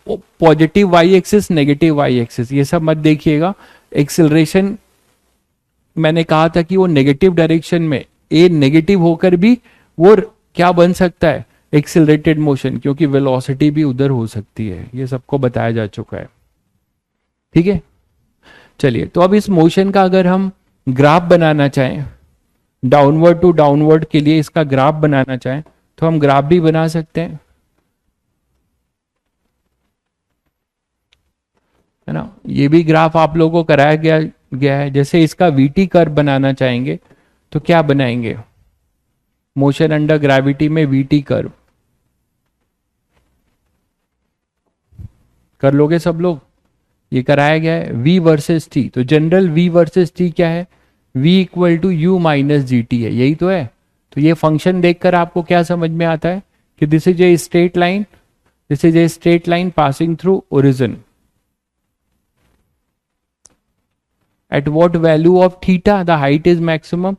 positive y axis negative y axis, ये सब मत देखिएगा। एक्सिलरेशन मैंने कहा था कि वो नेगेटिव डायरेक्शन में, ए नेगेटिव होकर भी वो क्या बन सकता है, एक्सिलरेटेड मोशन, क्योंकि वेलोसिटी भी उधर हो सकती है, ये सबको बताया जा चुका है। ठीक है, चलिए तो अब इस मोशन का अगर हम ग्राफ बनाना चाहें, डाउनवर्ड टू डाउनवर्ड के लिए इसका ग्राफ बनाना चाहें तो हम ग्राफ भी बना सकते हैं, है ना। ये भी ग्राफ आप लोगों को कराया गया है। जैसे इसका वीटी कर्व बनाना चाहेंगे तो क्या बनाएंगे, मोशन अंडर ग्रेविटी में वीटी कर्व कर लोगे सब लोग, ये कराया गया है। v वर्सेस t, तो जनरल v वर्सेस t क्या है, v equal to u minus g t है, यही तो है। तो ये फंक्शन देखकर आपको क्या समझ में आता है कि this is a straight line, this is a straight line passing through origin at what value of theta the height is maximum.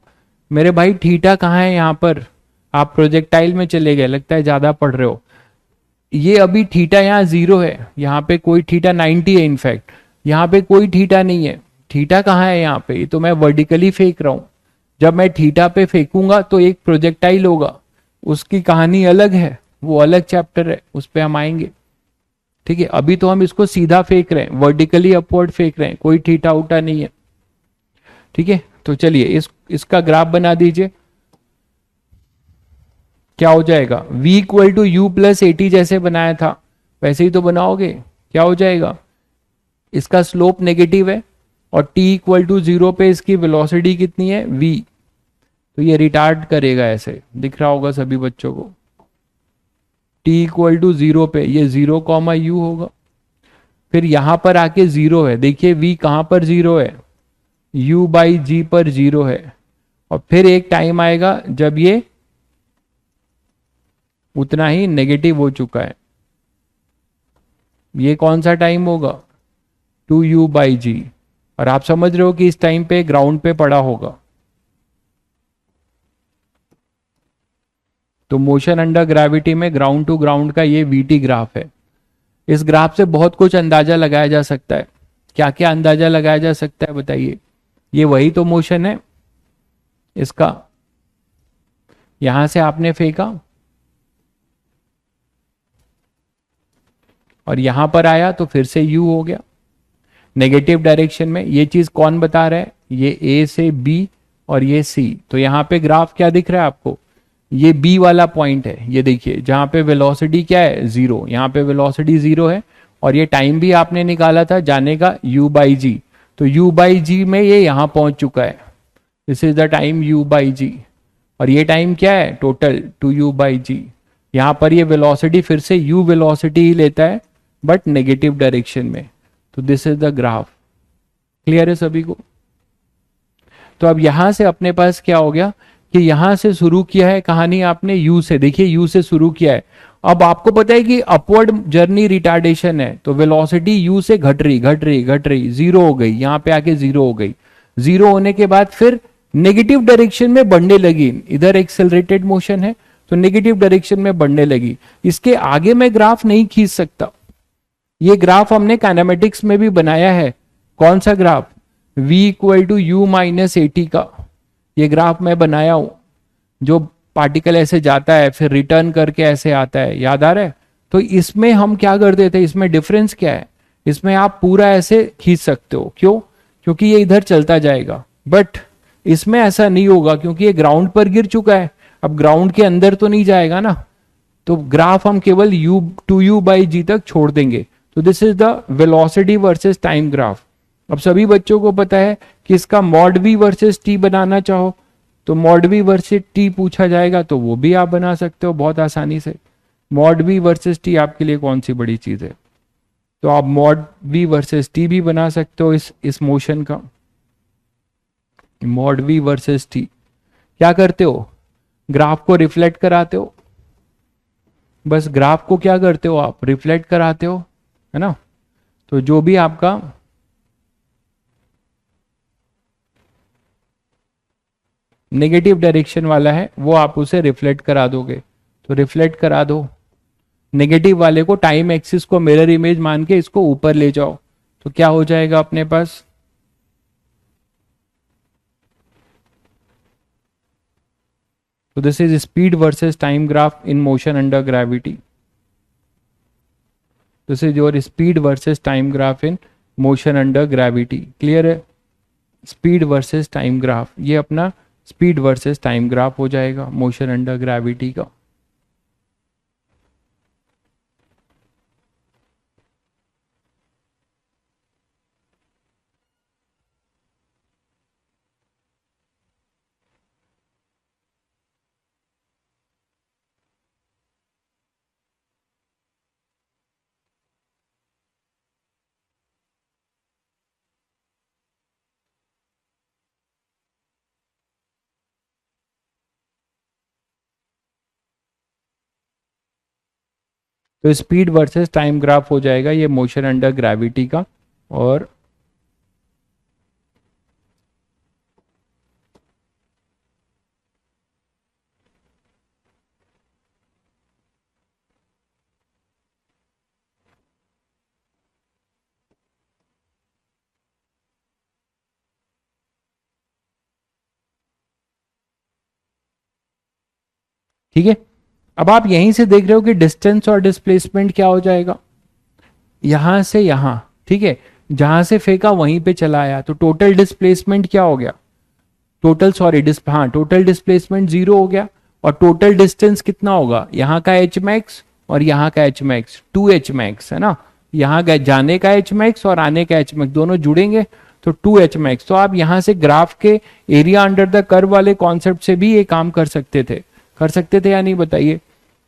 मेरे भाई थीटा कहाँ है यहाँ पर, आप प्रोजेक्टाइल में चले गए, लगता है ज्यादा पढ़ रहे हो। ये अभी थीटा यहाँ 0 है, यहाँ पे कोई थीटा 90 है, इनफैक्ट यहाँ पे कोई थीटा नहीं है। थीटा कहाँ है यहाँ पे, ये तो मैं वर्टिकली फेंक रहा हूं। जब मैं थीटा पे फेंकूंगा तो एक प्रोजेक्टाइल होगा, उसकी कहानी अलग है, वो अलग चैप्टर है, उस पर हम आएंगे। ठीक है, अभी तो हम इसको सीधा फेंक रहे हैं, वर्टिकली अपवर्ड फेंक रहे हैं, कोई थीटा उटा नहीं है। ठीक है, तो चलिए इसका ग्राफ बना दीजिए। क्या हो जाएगा, v equal to u plus a t जैसे बनाया था वैसे ही तो बनाओगे। क्या हो जाएगा, इसका स्लोप नेगेटिव है और t इक्वल टू 0 पे इसकी वेलोसिटी कितनी है, v, तो ये रिटार्ड करेगा, ऐसे दिख रहा होगा सभी बच्चों को। t इक्वल टू 0 पे ये 0 कॉमा u होगा, फिर यहां पर आके 0 है, देखिए v कहां पर 0 है, u बाई जी पर 0 है, और फिर एक टाइम आएगा जब ये उतना ही नेगेटिव हो चुका है। ये कौन सा टाइम होगा, 2u बाई जी, और आप समझ रहे हो कि इस टाइम पे ग्राउंड पे पड़ा होगा। तो मोशन अंडर ग्रेविटी में ग्राउंड टू ग्राउंड का ये वीटी ग्राफ है। इस ग्राफ से बहुत कुछ अंदाजा लगाया जा सकता है। क्या क्या अंदाजा लगाया जा सकता है बताइए। ये वही तो मोशन है इसका, यहां से आपने फेंका और यहां पर आया तो फिर से u हो गया नेगेटिव डायरेक्शन में। ये चीज कौन बता रहा है, ये a से b और ये c। तो यहां पे ग्राफ क्या दिख रहा है आपको, ये b वाला पॉइंट है, ये देखिए जहां पे वेलोसिटी क्या है 0, यहां पे वेलोसिटी 0 है, और ये टाइम भी आपने निकाला था जाने का u बाई जी, तो u बाई जी में ये यहां पहुंच चुका है, this is the time u by g, और ये टाइम क्या है टोटल 2u बाई जी। यहां पर ये वेलोसिटी फिर से u वेलोसिटी ही लेता है बट नेगेटिव डायरेक्शन में, तो this is the graph. Clear है सभी को। तो अब यहां से अपने पास क्या हो गया कि यहां से शुरू किया है कहानी आपने u से, देखिए u से शुरू किया है। अब आपको पता है कि अपवर्ड जर्नी रिटार्डेशन है, तो वेलोसिटी u से घट रही 0 हो गई, यहां पे आके 0 हो गई। 0 होने के बाद फिर नेगेटिव डायरेक्शन में बढ़ने लगी, इधर एक्सेलरेटेड मोशन है तो नेगेटिव डायरेक्शन में बढ़ने लगी। इसके आगे मैं ग्राफ नहीं खींच सकता, ये ग्राफ हमने काइनेमेटिक्स में भी बनाया है। कौन सा graph, v equal to u minus a t का ये ग्राफ मैं बनाया हूं, जो पार्टिकल ऐसे जाता है फिर रिटर्न करके ऐसे आता है, याद आ रहा है। तो इसमें हम क्या करते थे, इसमें डिफरेंस क्या है, इसमें आप पूरा ऐसे खींच सकते हो, क्यों, क्योंकि ये इधर चलता जाएगा, बट इसमें ऐसा नहीं होगा क्योंकि ये ग्राउंड पर गिर चुका है, अब ग्राउंड के अंदर तो नहीं जाएगा ना, तो ग्राफ हम केवल u टू यू बाई जी तक छोड़ देंगे। तो this is the velocity versus time graph. अब सभी बच्चों को पता है कि इसका मॉड v वर्सेस t बनाना चाहो तो मॉड वी वर्सेस टी पूछा जाएगा तो वो भी आप बना सकते हो बहुत आसानी से। मॉड वी वर्सेस टी आपके लिए कौन सी बड़ी चीज है, तो आप मॉड वी वर्सेस टी भी बना सकते हो इस मोशन का। मॉड वी वर्सेस टी क्या करते हो, ग्राफ को रिफ्लेक्ट कराते हो, बस ग्राफ को क्या करते हो आप रिफ्लेक्ट कराते हो, है ना। तो जो भी आपका नेगेटिव डायरेक्शन वाला है वो आप उसे रिफ्लेक्ट करा दोगे, तो रिफ्लेक्ट करा दो। नेगेटिव वाले को टाइम एक्सिस को मिरर इमेज मान के इसको ऊपर ले जाओ, तो क्या हो जाएगा अपने पास, तो this is speed versus time graph in motion under gravity. This is your speed versus time graph in motion under gravity. Clear है, स्पीड वर्सेस टाइम ग्राफ, ये अपना स्पीड वर्सेस टाइम ग्राफ हो जाएगा मोशन अंडर ग्रेविटी का। तो स्पीड वर्सेस टाइम ग्राफ हो जाएगा ये मोशन अंडर ग्रेविटी का। और ठीक है, अब आप यहीं से देख रहे हो कि डिस्टेंस और डिस्प्लेसमेंट क्या हो जाएगा, यहां से यहां, ठीक है, जहां से फेंका वहीं पे चला आया, तो टोटल डिस्प्लेसमेंट क्या हो गया, टोटल सॉरी हाँ टोटल डिस्प्लेसमेंट जीरो हो गया। और टोटल डिस्टेंस कितना होगा, यहाँ का एच मैक्स और यहाँ का एच मैक्स, 2h मैक्स है ना, यहाँ जाने का एच मैक्स और आने का एच मैक्स दोनों जुड़ेंगे तो 2h मैक्स। तो आप यहाँ से ग्राफ के एरिया अंडर द कर्व वाले कॉन्सेप्ट से भी ये काम कर सकते थे या नहीं बताइए।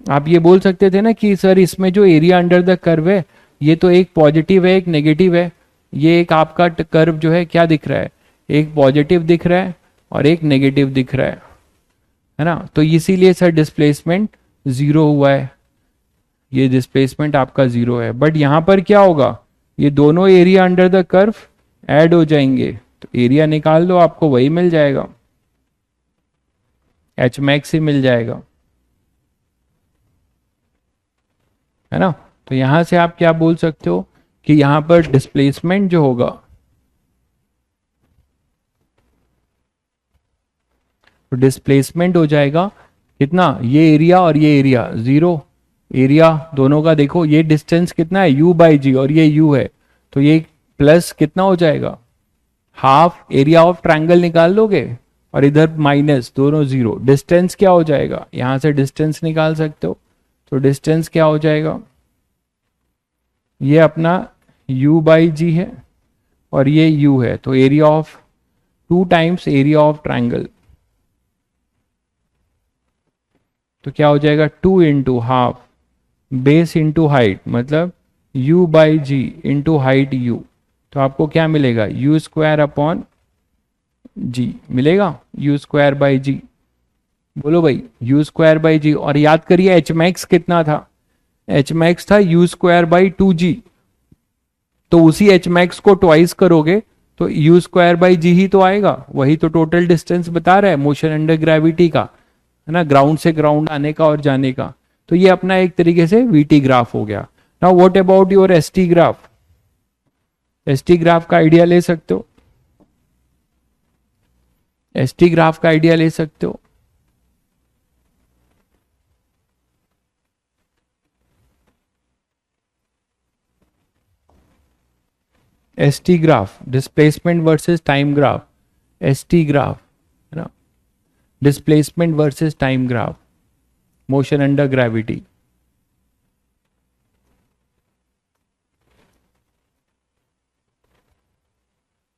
आप ये बोल सकते थे ना कि सर इसमें जो एरिया अंडर द कर्व है ये तो एक पॉजिटिव है एक नेगेटिव है, ये एक आपका कर्व जो है क्या दिख रहा है, एक पॉजिटिव दिख रहा है और एक नेगेटिव दिख रहा है ना। तो इसीलिए सर डिस्प्लेसमेंट जीरो हुआ है, ये डिस्प्लेसमेंट आपका जीरो है। बट यहां पर क्या होगा, ये दोनों area under the curve add हो जाएंगे, तो एरिया निकाल दो आपको वही मिल जाएगा, एच मैक्स ही मिल जाएगा, है ना। तो यहां से आप क्या बोल सकते हो कि यहां पर डिस्प्लेसमेंट जो होगा, तो डिस्प्लेसमेंट हो जाएगा कितना, ये एरिया और ये एरिया जीरो, एरिया दोनों का देखो, ये डिस्टेंस कितना है u बाई जी और ये u है, तो ये प्लस कितना हो जाएगा, हाफ एरिया ऑफ ट्रायंगल निकाल लोगे और इधर माइनस, दोनों जीरो, डिस्टेंस क्या हो जाएगा, यहां से डिस्टेंस निकाल सकते हो, तो डिस्टेंस क्या हो जाएगा, ये अपना u बाई जी है और ये u है, तो area of 2 times area of triangle, तो क्या हो जाएगा 2 into half base into height, मतलब u by g into height u, तो आपको क्या मिलेगा u स्क्वायर अपॉन जी मिलेगा, u स्क्वायर बाई जी, बोलो भाई u स्क्वायर बाई जी। और याद करिए एच मैक्स कितना था, एच मैक्स था u स्क्वायर बाई 2g, तो उसी एच मैक्स को ट्वाइस करोगे तो u स्क्वायर बाई जी ही तो आएगा, वही तो टोटल डिस्टेंस बता रहा है मोशन अंडर ग्रेविटी का, है ना, ग्राउंड से ग्राउंड आने का और जाने का। तो ये अपना एक तरीके से वीटी ग्राफ हो गया। Now what about your ST graph, ST graph का आइडिया ले सकते हो, एसटी ग्राफ का आइडिया ले सकते हो। ST graph displacement versus time graph, ST graph है ना, displacement versus time graph motion under gravity.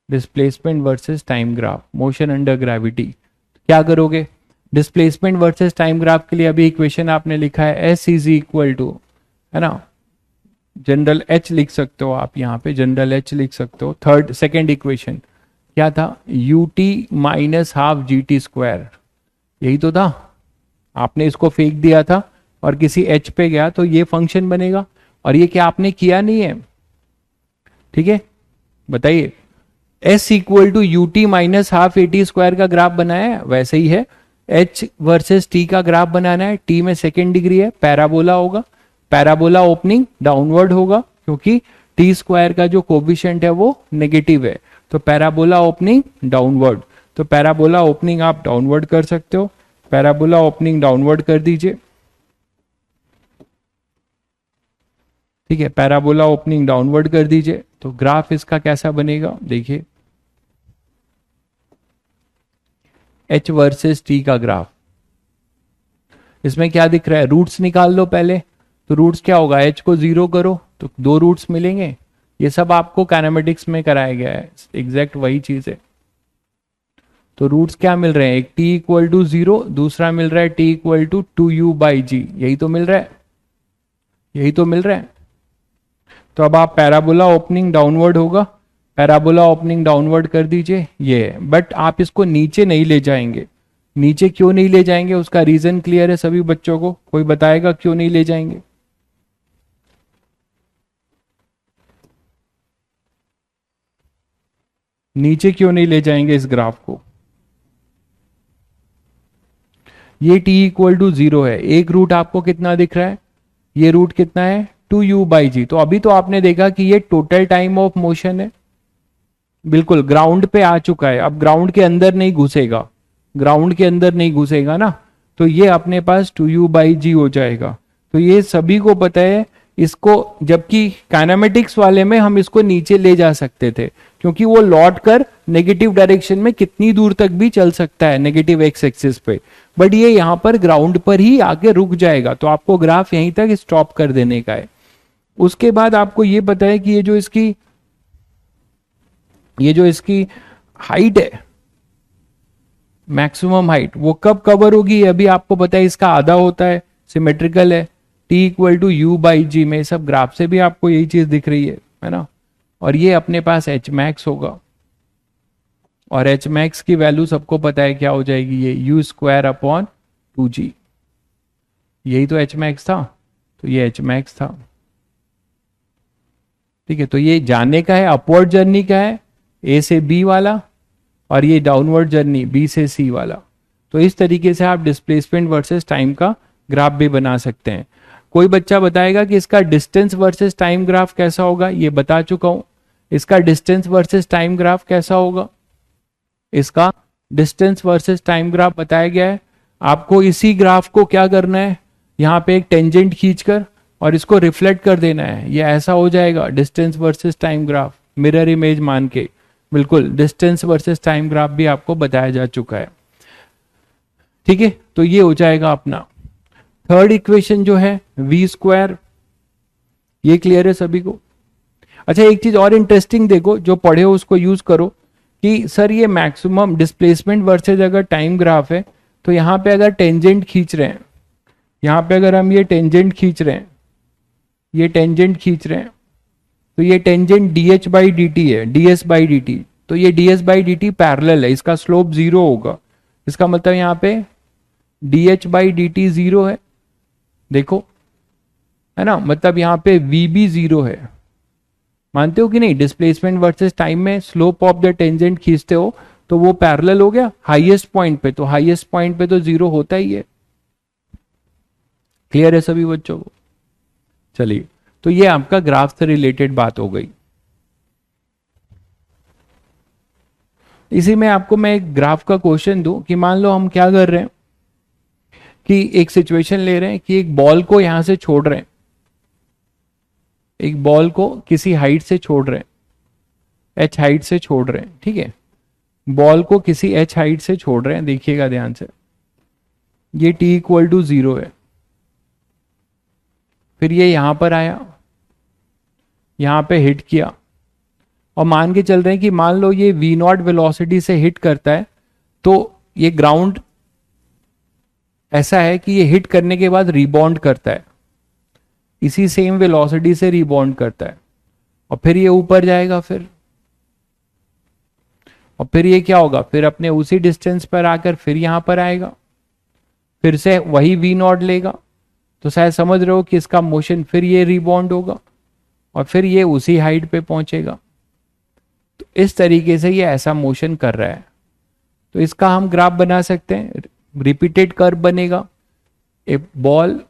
Displacement versus time graph motion under gravity, क्या करोगे, डिस्प्लेसमेंट वर्सेस टाइम ग्राफ के लिए अभी इक्वेशन आपने लिखा है एस इज इक्वल टू, है ना, जनरल एच लिख सकते हो आप, यहाँ पे जनरल एच लिख सकते हो। थर्ड सेकेंड इक्वेशन क्या था, you t minus half g t square, यही तो था, आपने इसको फेंक दिया था और किसी एच पे गया तो ये फंक्शन बनेगा, और ये क्या आपने किया नहीं है, ठीक है, बताइए, S equal to u t minus half a t square का ग्राफ बनाया है, वैसे ही है, एच वर्सेस टी का ग्राफ बनाना है, टी में सेकेंड डिग्री है, पैराबोला होगा, पैराबोला ओपनिंग डाउनवर्ड होगा क्योंकि टी स्क्वायर का जो कोफिशिएंट है वो नेगेटिव है, तो पैराबोला ओपनिंग डाउनवर्ड, तो पैराबोला ओपनिंग आप डाउनवर्ड कर सकते हो, पैराबोला ओपनिंग डाउनवर्ड कर दीजिए, ठीक है, पैराबोला ओपनिंग डाउनवर्ड कर दीजिए, तो ग्राफ इसका कैसा बनेगा, देखिए एच वर्सेस टी का ग्राफ, इसमें क्या दिख रहा है, रूट्स निकाल लो पहले, तो रूट्स क्या होगा, एच को जीरो करो तो दो रूट्स मिलेंगे, ये सब आपको काइनेमेटिक्स में कराया गया है, एग्जैक्ट वही चीज है, तो रूट्स क्या मिल रहे हैं, एक टी इक्वल टू जीरो, दूसरा मिल रहा है t equal to two u by g, यही तो मिल रहा है, यही तो मिल रहा है, तो अब आप पैराबोला ओपनिंग डाउनवर्ड होगा, पैराबोला ओपनिंग डाउनवर्ड कर दीजिए, ये है, बट आप इसको नीचे नहीं ले जाएंगे, नीचे क्यों नहीं ले जाएंगे, उसका रीजन क्लियर है सभी बच्चों को, कोई बताएगा क्यों नहीं ले जाएंगे, नीचे क्यों नहीं ले जाएंगे इस ग्राफ को, ये t इक्वल टू जीरो है, एक रूट आपको कितना दिख रहा है, ये रूट कितना है, टू यू बाई जी, तो अभी तो आपने देखा कि ये टोटल टाइम ऑफ मोशन है, बिल्कुल ग्राउंड पे आ चुका है, अब ग्राउंड के अंदर नहीं घुसेगा, ग्राउंड के अंदर नहीं घुसेगा ना, तो ये अपने पास टू यू बाई जी हो जाएगा, तो ये सभी को पता है इसको, जबकि काइनेमेटिक्स वाले में हम इसको नीचे ले जा सकते थे क्योंकि वो लौट कर नेगेटिव डायरेक्शन में कितनी दूर तक भी चल सकता है नेगेटिव एक्स एक्सिस पे, बट ये यहां पर ग्राउंड पर ही आके रुक जाएगा, तो आपको ग्राफ यहीं तक स्टॉप कर देने का है। उसके बाद आपको ये पता है कि ये जो इसकी हाइट है, मैक्सिमम हाइट, वो कब कवर होगी अभी आपको पता है, इसका आधा होता है, सिमेट्रिकल है, t equal to u by g में, सब ग्राफ से भी आपको यही चीज दिख रही है ना, और ये अपने पास एच मैक्स होगा, और एच मैक्स की वैल्यू सबको पता है क्या हो जाएगी, ये यू स्क्वायर अपॉन टू जी, यही तो एच मैक्स था, तो ये एच मैक्स था, ठीक है, तो ये जाने का है, अपवर्ड जर्नी का है ए से बी वाला, और ये डाउनवर्ड जर्नी बी से सी वाला, तो इस तरीके से आप डिस्प्लेसमेंट वर्सेस टाइम का ग्राफ भी बना सकते हैं। कोई बच्चा बताएगा कि इसका डिस्टेंस वर्सेस टाइम ग्राफ कैसा होगा, ये बता चुका हूं, इसका डिस्टेंस वर्सेस टाइम ग्राफ कैसा होगा, इसका डिस्टेंस वर्सेस टाइम ग्राफ बताया गया है, आपको इसी ग्राफ को क्या करना है, यहां पे एक टेंजेंट खींचकर और इसको रिफ्लेक्ट कर देना है, ये ऐसा हो जाएगा distance versus time graph, mirror image मान के, बिल्कुल डिस्टेंस वर्सेस टाइम ग्राफ भी आपको बताया जा चुका है, ठीक है, तो ये हो जाएगा अपना थर्ड इक्वेशन जो है v स्क्वायर, ये क्लियर है सभी को। अच्छा एक चीज और इंटरेस्टिंग देखो, जो पढ़े हो उसको यूज करो, कि सर ये मैक्सिमम डिस्प्लेसमेंट वर्सेज अगर टाइम ग्राफ है, तो यहां पे अगर टेंजेंट खींच रहे हैं, यहां पे अगर हम ये टेंजेंट खींच रहे हैं, ये टेंजेंट खींच रहे हैं, तो ये tangent d h by d t है, d s by d t, तो ये d s by d t parallel है, इसका स्लोप जीरो होगा, इसका मतलब यहाँ पे d h by d t zero है, देखो है ना, मतलब यहाँ पे वी भी जीरो है, मानते हो कि नहीं, डिस्प्लेसमेंट वर्सेस टाइम में स्लोप ऑफ द टेंजेंट खींचते हो तो वो पैरेलल हो गया हाईएस्ट पॉइंट पे, तो हाईएस्ट पॉइंट पे तो जीरो होता ही है, क्लियर है सभी बच्चों को। चलिए, तो ये आपका ग्राफ से रिलेटेड बात हो गई। इसी में आपको मैं एक ग्राफ का क्वेश्चन दूं कि मान लो हम क्या कर रहे हैं कि एक सिचुएशन ले रहे हैं कि एक बॉल को यहां से छोड़ रहे हैं, एक बॉल को किसी हाइट से छोड़ रहे हैं, एच हाइट से छोड़ रहे हैं, ठीक है, बॉल को किसी एच हाइट से छोड़ रहे हैं, देखिएगा ध्यान से, ये टी इक्वल टू जीरो है, फिर ये यहां पर आया, यहां पे हिट किया, और मान के चल रहे हैं कि मान लो ये वी नॉट वेलोसिटी से हिट करता है, तो ये ग्राउंड ऐसा है कि ये हिट करने के बाद रिबॉन्ड करता है, इसी सेम वेलोसिटी से रिबॉन्ड करता है, और फिर ये ऊपर जाएगा, फिर ये क्या होगा, फिर अपने उसी डिस्टेंस पर आकर फिर यहां पर आएगा, फिर से वही वी नॉट लेगा। तो शायद समझ रहे हो कि इसका मोशन फिर ये रिबॉन्ड होगा और फिर ये उसी हाइट पे पहुंचेगा। तो इस तरीके से ये ऐसा मोशन कर रहा है। तो इसका हम ग्राफ बना सकते हैं, रिपीटेड कर्व बनेगा। ए बॉल,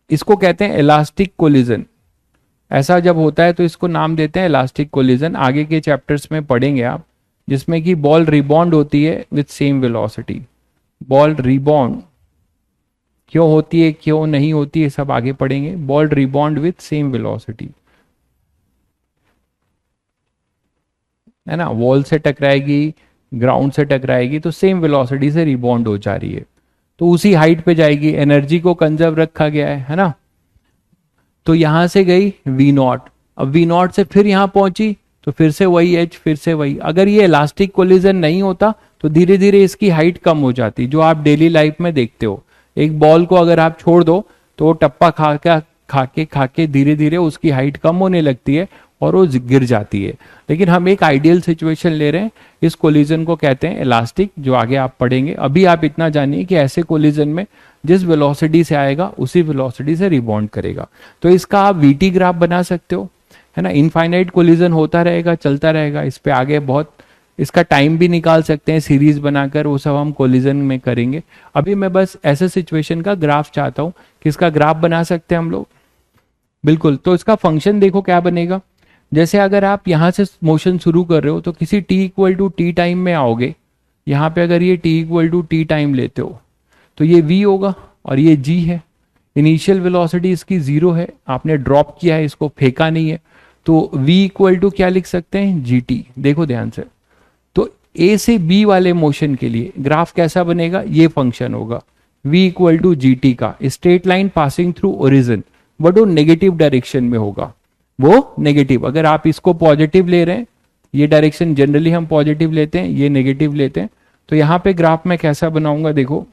इसको कहते हैं इलास्टिक कोलिजन। ऐसा जब होता है तो इसको नाम देते हैं इलास्टिक कोलिजन। आगे के चैप्टर्स में पढ़ेंगे आप, जिसमें कि बॉल रिबॉन्ड होती है with same velocity. Ball rebound क्यों होती है, क्यों नहीं होती है, सब आगे पढ़ेंगे। Ball rebound with same velocity, है ना, वॉल से टकराएगी, ग्राउंड से टकराएगी, तो सेम वेलोसिटी से रिबॉन्ड हो जा रही है, तो उसी हाइट पे जाएगी। एनर्जी को कंजर्व रखा गया है ना। तो यहां से गई वी नॉट, अब वी नॉट से फिर यहां पहुंची, तो फिर से वही एच, फिर से वही। अगर ये इलास्टिक कोलिजन नहीं होता तो धीरे धीरे इसकी हाइट कम हो जाती, जो आप डेली लाइफ में देखते हो। एक बॉल को अगर आप छोड़ दो तो वो टप्पा खा के धीरे धीरे उसकी हाइट कम होने लगती है और वो गिर जाती है। लेकिन हम एक आइडियल सिचुएशन ले रहे हैं, इस कोलिजन को कहते हैं इलास्टिक, जो आगे आप पढ़ेंगे। अभी आप इतना जानिए कि ऐसे कोलिजन में जिस वेलोसिटी से आएगा उसी वेलोसिटी से रिबॉन्ड करेगा। तो इसका आप वीटी ग्राफ बना सकते हो, है ना। इनफाइनाइट कोलिजन होता रहेगा, चलता रहेगा। इस पे आगे बहुत, इसका टाइम भी निकाल सकते हैं सीरीज बनाकर, वो सब हम कोलिजन में करेंगे। अभी मैं बस ऐसे सिचुएशन का ग्राफ चाहता हूं कि इसका ग्राफ बना सकते हैं हम लोग, बिल्कुल। तो इसका फंक्शन देखो क्या बनेगा। जैसे अगर आप यहां से मोशन शुरू कर रहे हो तो किसी t equal to t time में आओगे। यहां पे अगर ये t equal to t time लेते हो तो ये v होगा और ये g है। इनिशियल वेलोसिटी इसकी 0 है, आपने ड्रॉप किया है, इसको फेंका नहीं है। तो v इक्वल टू क्या लिख सकते हैं, gt। देखो ध्यान से, तो a से b वाले मोशन के लिए ग्राफ कैसा बनेगा, ये फंक्शन होगा v इक्वल टू gt का। Straight line passing through origin, but वो नेगेटिव डायरेक्शन में होगा, वो नेगेटिव। अगर आप इसको पॉजिटिव ले रहे हैं, ये डायरेक्शन जनरली हम पॉजिटिव लेते हैं, ये नेगेटिव लेते हैं। तो यहां पे ग्राफ में कैसा बनाऊंगा, देखो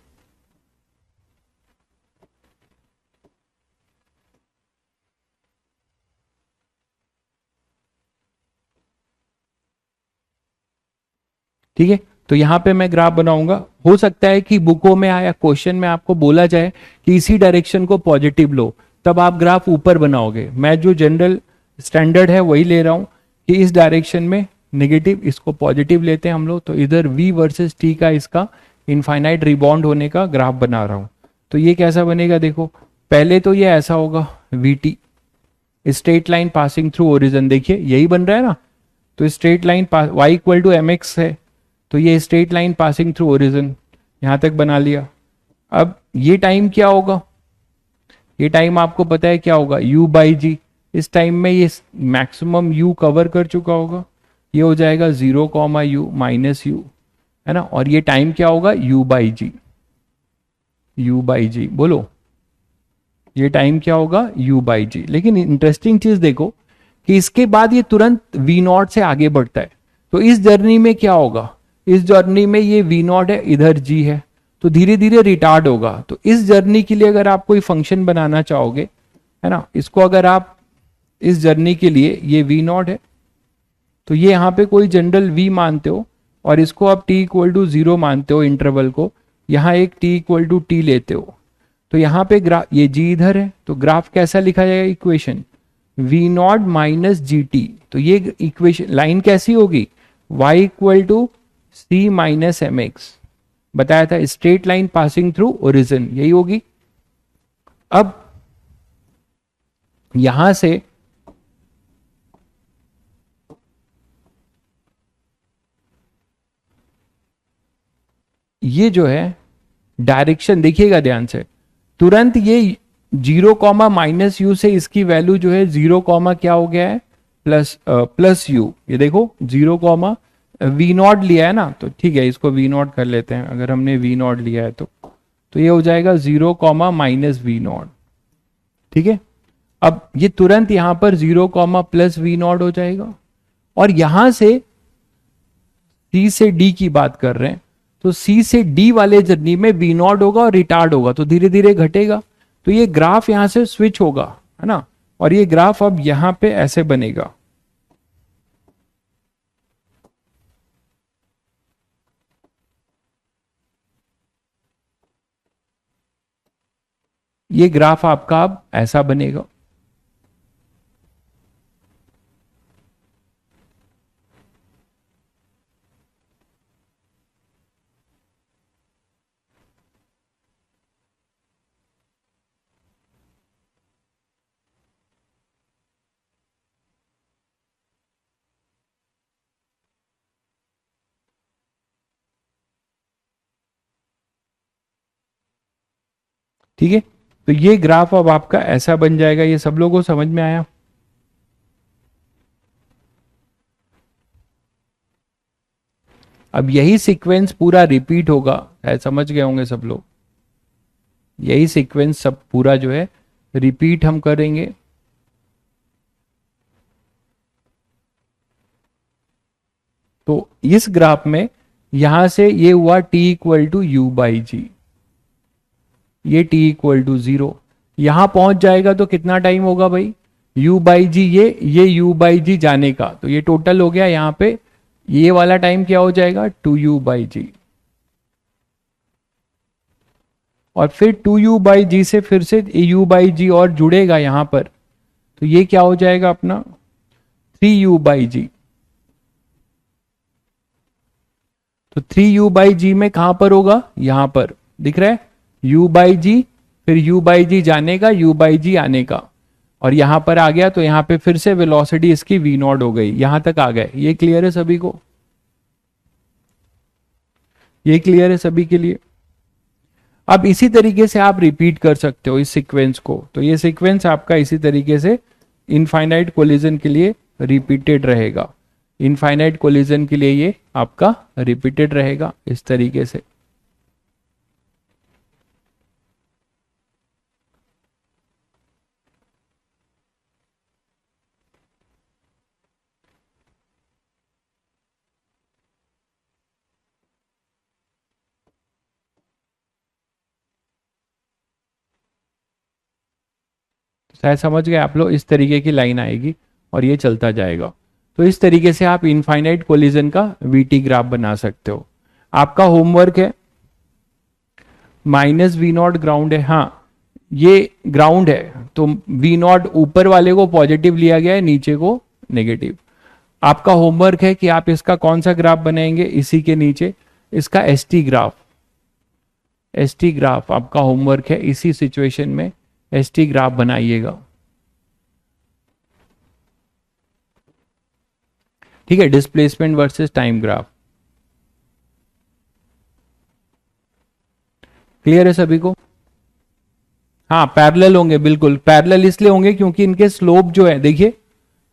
ठीक है। तो यहां पे मैं ग्राफ बनाऊंगा। हो सकता है कि बुकों में या क्वेश्चन में आपको बोला जाए कि इसी डायरेक्शन को पॉजिटिव लो, तब आप ग्राफ ऊपर बनाओगे। मैं जो जनरल स्टैंडर्ड है वही ले रहा हूं कि इस डायरेक्शन में नेगेटिव, इसको पॉजिटिव लेते हैं हम लोग। तो इधर v वर्सेस t का इसका इनफाइनाइट रिबॉन्ड होने का ग्राफ बना रहा हूं। तो ये कैसा बनेगा, देखो पहले तो ये ऐसा होगा vt, straight line passing through origin, देखिए यही बन रहा है ना। तो straight line y equal to m x है, तो ये straight line passing through origin यहां तक बना लिया। अब ये टाइम क्या होगा, ये टाइम आपको पता है क्या होगा, u बाई जी। इस टाइम में ये मैक्सिमम u कवर कर चुका होगा, ये हो जाएगा 0, u माइनस u, है ना। और ये टाइम क्या होगा, u by g, u by g बोलो, ये टाइम क्या होगा, u बाई जी। लेकिन इंटरेस्टिंग चीज देखो कि इसके बाद ये तुरंत v नॉट से आगे बढ़ता है। तो इस जर्नी में क्या होगा, इस जर्नी में ये v नॉट है, इधर g है, तो धीरे धीरे रिटार्ड होगा। तो इस जर्नी के लिए अगर आप कोई फंक्शन बनाना चाहोगे, है ना, इसको अगर आप इस जर्नी के लिए, ये v नॉट है, तो ये यहाँ पे कोई जनरल v मानते हो और इसको आप t इक्वल टू 0 मानते हो, इंटरवल को यहाँ एक t इक्वल टू टी लेते हो। तो यहाँ पे ग्राफ, ये g इधर है, तो ग्राफ कैसा लिखा जाएगा, equation v naught minus g t. तो ये इक्वेशन लाइन कैसी होगी, y equal to c minus m x, बताया था straight line passing through origin, यही होगी। अब यहां से ये जो है डायरेक्शन देखिएगा ध्यान से, तुरंत ये 0, माइनस यू से इसकी वैल्यू जो है 0, क्या हो गया है, प्लस यू। ये देखो 0, वी नॉट लिया है ना, तो ठीक है इसको वी नॉट कर लेते हैं। अगर हमने वी नॉट लिया है तो ये हो जाएगा 0, माइनस वी नॉट, ठीक है। अब ये तुरंत यहां पर 0, प्लस वी नॉट हो जाएगा। और यहां से सी से डी की बात कर रहे हैं, तो सी से डी वाले जर्नी में वी नॉट होगा और रिटार्ड होगा, तो धीरे धीरे घटेगा। तो ये ग्राफ यहां से स्विच होगा, है ना, और ये ग्राफ अब यहां पे ऐसे बनेगा। ये ग्राफ आपका अब ऐसा बनेगा। ठीक है, तो ये ग्राफ अब आपका ऐसा बन जाएगा। ये सब लोगों को समझ में आया? अब यही सीक्वेंस पूरा रिपीट होगा, है, समझ गए होंगे सब लोग। यही सीक्वेंस सब पूरा जो है रिपीट हम करेंगे। तो इस ग्राफ में यहां से ये हुआ t equal to u by g, ये t इक्वल टू 0, यहां पहुंच जाएगा तो कितना टाइम होगा भाई, u बाई जी, ये u बाई जी जाने का, तो ये टोटल हो गया यहां पे, ये वाला टाइम क्या हो जाएगा 2u बाई जी, और फिर 2u बाई जी से फिर से u बाई जी और जुड़ेगा यहां पर, तो ये क्या हो जाएगा अपना 3u बाई जी। तो 3u बाई जी में कहां पर होगा, यहां पर दिख रहा है u बाई जी, फिर u बाई जी जाने का, u बाई जी आने का, और यहां पर आ गया, तो यहां पे फिर से वेलोसिटी इसकी v नॉट हो गई, यहां तक आ गए। ये क्लियर है सभी को? ये क्लियर है सभी के लिए? अब इसी तरीके से आप रिपीट कर सकते हो इस सीक्वेंस को, तो ये सीक्वेंस आपका इसी तरीके से इनफाइनाइट कोलिजन के लिए रिपीटेड रहेगा। इनफाइनाइट कोलिजन के लिए ये आपका रिपीटेड रहेगा इस तरीके से। शायद समझ गए आप लोग, इस तरीके की लाइन आएगी और ये चलता जाएगा। तो इस तरीके से आप इनफाइनाइट कोलिजन का वीटी ग्राफ बना सकते हो। आपका होमवर्क है माइनस वी नॉट ग्राउंड है, हाँ ये ग्राउंड है, तो वी नॉट ऊपर वाले को पॉजिटिव लिया गया है, नीचे को नेगेटिव। आपका होमवर्क है कि आप इसका कौन सा ग्राफ बनाएंगे, इसी के नीचे इसका एसटी ग्राफ, एसटी ग्राफ आपका होमवर्क है, इसी सिचुएशन में एसटी ग्राफ बनाइएगा। ठीक है, displacement versus time graph. Clear है सभी को? हाँ पैरेलल होंगे, बिल्कुल पैरेलल इसलिए होंगे क्योंकि इनके स्लोप जो है, देखिए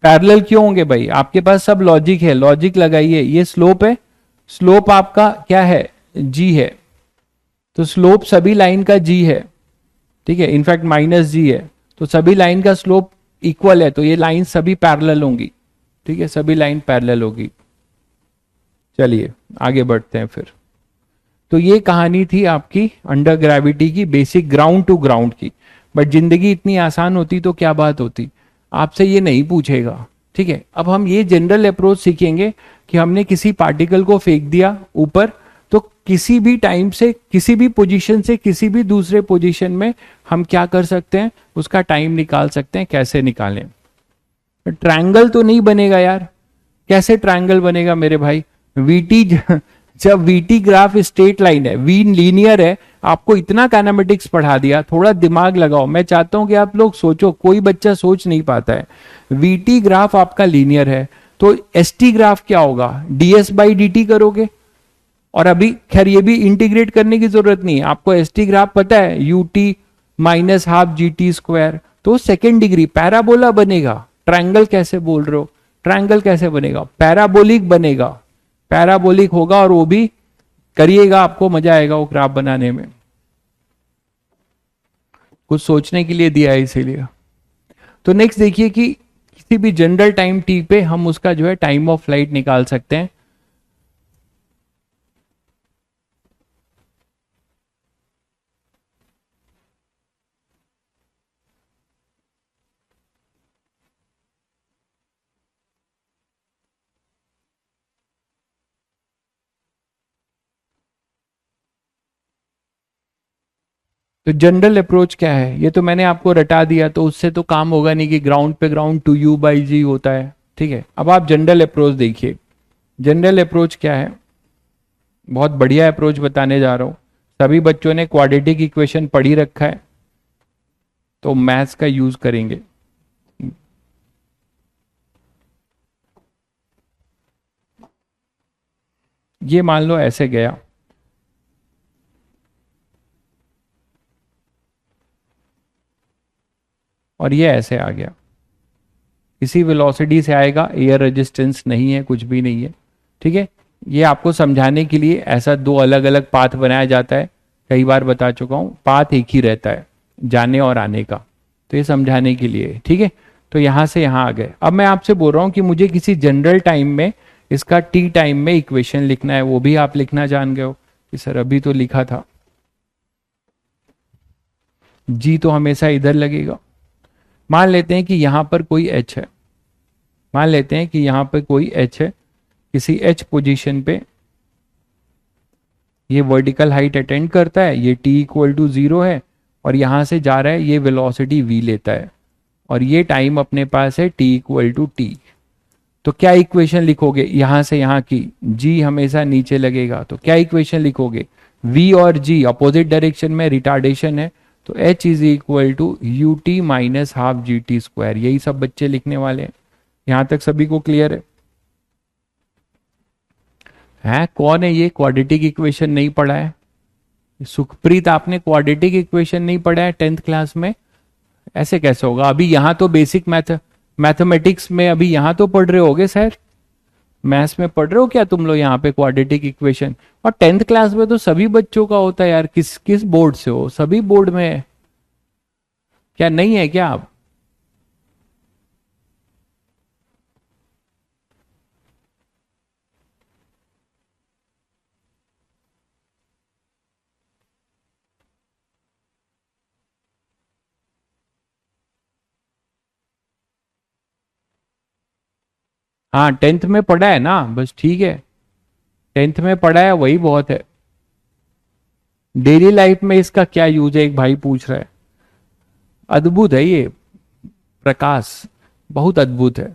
पैरेलल क्यों होंगे भाई, आपके पास सब लॉजिक है, लॉजिक लगाइए। ये स्लोप है, स्लोप आपका क्या है जी है, तो स्लोप सभी लाइन का जी है, ठीक है, इनफैक्ट माइनस जी है, तो सभी लाइन का स्लोप इक्वल है, तो ये लाइन सभी पैरेलल होंगी। ठीक है, सभी लाइन पैरेलल होगी। चलिए आगे बढ़ते हैं फिर। तो ये कहानी थी आपकी अंडर ग्रेविटी की, बेसिक ग्राउंड टू ग्राउंड की। बट जिंदगी इतनी आसान होती तो क्या बात होती, आपसे ये नहीं पूछेगा। ठीक है, अब हम ये जनरल अप्रोच सीखेंगे कि हमने किसी पार्टिकल को फेंक दिया ऊपर, तो किसी भी टाइम से, किसी भी पोजीशन से किसी भी दूसरे पोजीशन में हम क्या कर सकते हैं, उसका टाइम निकाल सकते हैं। कैसे निकालें? ट्रायंगल तो नहीं बनेगा यार, कैसे ट्रायंगल बनेगा मेरे भाई? वीटी जब वीटी ग्राफ स्ट्रेट लाइन है, वी लीनियर है, आपको इतना काइनेमेटिक्स पढ़ा दिया, थोड़ा दिमाग लगाओ। मैं चाहता हूं कि आप लोग सोचो, कोई बच्चा सोच नहीं पाता है। वीटी ग्राफ आपका लीनियर है, तो एसटी ग्राफ क्या होगा, डीएस बाई डी टी करोगे। और अभी खैर ये भी इंटीग्रेट करने की जरूरत नहीं है, आपको एसटी ग्राफ पता है, UT minus half g t square, तो सेकेंड डिग्री पैराबोला बनेगा। ट्रायंगल कैसे बोल रहे हो, ट्रायंगल कैसे बनेगा, पैराबोलिक बनेगा, पैराबोलिक होगा, और वो भी करिएगा, आपको मजा आएगा वो ग्राफ बनाने में। कुछ सोचने के लिए दिया है इसीलिए। तो नेक्स्ट देखिए कि किसी भी जनरल टाइम टी पे हम उसका जो है टाइम ऑफ फ्लाइट निकाल सकते हैं। तो जनरल अप्रोच क्या है, ये तो मैंने आपको रटा दिया, तो उससे तो काम होगा नहीं कि ग्राउंड पे ग्राउंड 2u/g होता है। ठीक है, अब आप जनरल अप्रोच देखिए। जनरल अप्रोच क्या है, बहुत बढ़िया अप्रोच बताने जा रहा हूं। सभी बच्चों ने क्वाड्रेटिक इक्वेशन पढ़ी रखा है, तो मैथ्स का यूज करेंगे। ये मान लो ऐसे गया, और ये ऐसे आ गया, इसी वेलोसिटी से आएगा, एयर रेजिस्टेंस नहीं है, कुछ भी नहीं है। ठीक है, ये आपको समझाने के लिए ऐसा दो अलग अलग पाथ बनाया जाता है। कई बार बता चुका हूं, पाथ एक ही रहता है जाने और आने का, तो ये समझाने के लिए। ठीक है, तो यहां से यहां आ गए। अब मैं आपसे बोल रहा हूं कि मुझे किसी जनरल टाइम में इसका टी टाइम में इक्वेशन लिखना है, वो भी आप लिखना जान गए हो कि सर अभी तो लिखा था, जी तो हमेशा इधर लगेगा। मान लेते हैं कि यहां पर कोई एच है, मान लेते हैं कि यहां पर कोई एच है, किसी एच पोजीशन पे ये वर्टिकल हाइट अटेंड करता है, ये t इक्वल टू 0 है, और यहां से जा रहा है, ये वेलोसिटी v लेता है, और ये टाइम अपने पास है t इक्वल टू टी। तो क्या इक्वेशन लिखोगे, यहां से यहां की g हमेशा नीचे लगेगा, तो क्या इक्वेशन लिखोगे, v और g अपोजिट डायरेक्शन में रिटार्डेशन है, तो h is equal to u t minus half g t square. यही सब बच्चे लिखने वाले हैं। यहां तक सभी को क्लियर है कौन है ये क्वाड्रेटिक इक्वेशन नहीं पढ़ा है? सुखप्रीत, आपने क्वाड्रेटिक इक्वेशन नहीं पढ़ा है 10th क्लास में? ऐसे कैसे होगा? अभी यहां तो बेसिक मैथमेटिक्स में अभी यहां तो पढ़ रहे होगे सर, मैथ्स में पढ़ रहे हो क्या तुम लोग यहाँ पे क्वाड्रेटिक इक्वेशन? और 10th क्लास में तो सभी बच्चों का होता है यार। किस किस बोर्ड से हो? सभी बोर्ड में है क्या? नहीं है क्या आप? हाँ 10th में पढ़ा है ना, बस ठीक है, 10th में पढ़ा है वही बहुत है। डेली लाइफ में इसका क्या यूज है, एक भाई पूछ रहा है। अद्भुत है ये प्रकाश, बहुत अद्भुत है।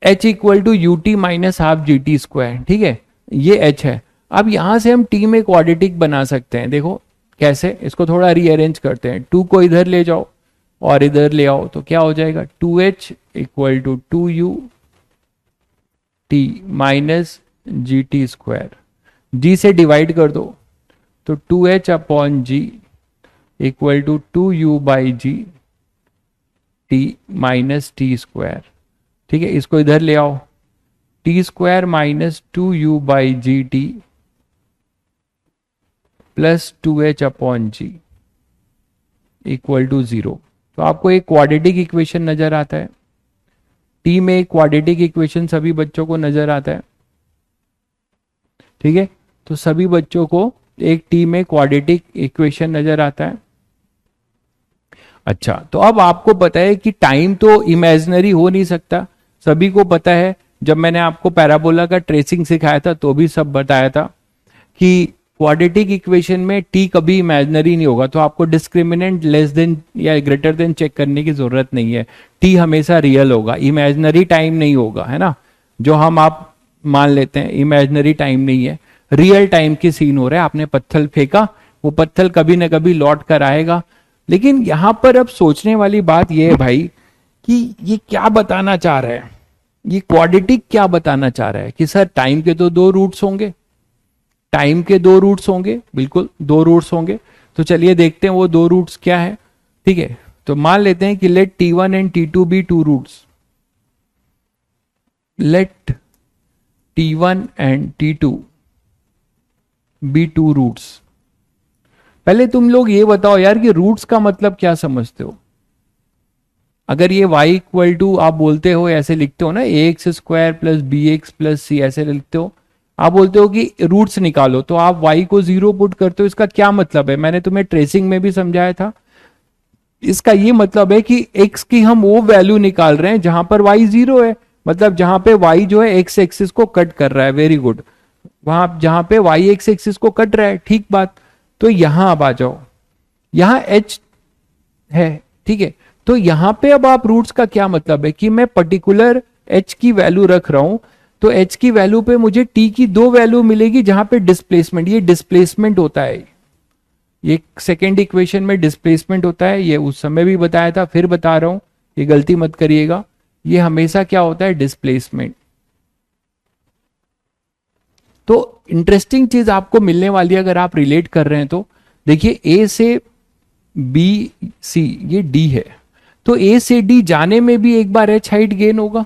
h equal to u t minus half g t square. ठीक है, ये h है। अब यहां से हम t में क्वाड्रेटिक बना सकते हैं। देखो कैसे, इसको थोड़ा रीअरेंज करते हैं। 2 को इधर ले जाओ और इधर ले आओ, तो क्या हो जाएगा, 2h equal to 2u t minus g t square. G से डिवाइड कर दो, तो 2h upon g equal to 2u/g t minus t square. ठीक है, इसको इधर ले आओ, t square minus 2u/g t plus 2h upon g equal to 0। तो आपको एक क्वाड्रेटिक इक्वेशन नजर आता है, टी में एक क्वाड्रेटिक इक्वेशन सभी बच्चों को नजर आता है। ठीक है, तो सभी बच्चों को एक टी में क्वाड्रेटिक इक्वेशन नजर आता है। अच्छा, तो अब आपको पता है कि टाइम तो इमेजिनरी हो नहीं सकता, सभी को पता है। जब मैंने आपको पैराबोला का ट्रेसिंग सिखाया था तो भी सब बताया था कि क्वाड्रेटिक इक्वेशन में टी कभी इमेजिनरी नहीं होगा, तो आपको डिस्क्रिमिनेंट लेस देन या ग्रेटर देन चेक करने की जरूरत नहीं है। टी हमेशा रियल होगा, इमेजिनरी टाइम नहीं होगा, है ना। जो हम आप मान लेते हैं इमेजिनरी टाइम नहीं है, रियल टाइम की सीन हो रहा है। आपने पत्थर फेंका, वो पत्थर कभी ना कभी लौट कर आएगा। लेकिन यहां पर अब सोचने वाली बात यह है भाई कि ये क्या बताना चाह रहा है, ये क्वाड्रेटिक क्या बताना चाह रहा है कि सर टाइम के तो 2 रूट्स होंगे, टाइम के 2 रूट्स होंगे, बिल्कुल 2 रूट्स होंगे। तो चलिए देखते हैं वो 2 रूट्स क्या है। ठीक है, तो मान लेते हैं कि let t1 and t2 be 2 roots, let t1 and t2 be 2 roots. पहले तुम लोग ये बताओ यार कि रूट्स का मतलब क्या समझते हो? अगर ये y इक्वल टू आप बोलते हो, ऐसे लिखते हो ना, ax square plus b x plus c, ऐसे लिखते हो, आप बोलते हो कि रूट्स निकालो, तो आप y को 0 पुट करते हो। इसका क्या मतलब है? मैंने तुम्हें ट्रेसिंग में भी समझाया था। इसका ये मतलब है कि x की हम वो वैल्यू निकाल रहे हैं जहां पर y 0 है, मतलब जहां पे y जो है x एक्सिस को कट कर रहा है। वेरी गुड, वहां जहां पे y x एक्सिस को कट रहा है, ठीक बात। तो यहां अब आ जाओ, यहां h है, ठीक है। तो यहां पे अब आप रूट्स का क्या मतलब है कि मैं पर्टिकुलर h की वैल्यू रख रहा हूं, तो h की वैल्यू पे मुझे t की दो वैल्यू मिलेगी जहां पे डिस्प्लेसमेंट, ये डिस्प्लेसमेंट होता है, ये सेकेंड इक्वेशन में डिस्प्लेसमेंट होता है, ये उस समय भी बताया था, फिर बता रहा हूं, ये गलती मत करिएगा, ये हमेशा क्या होता है, डिस्प्लेसमेंट। तो इंटरेस्टिंग चीज आपको मिलने वाली है अगर आप रिलेट कर रहे हैं तो, देखिए ए से बी सी ये डी है, तो ए से डी जाने में भी एक बार एच हाइट गेन होगा,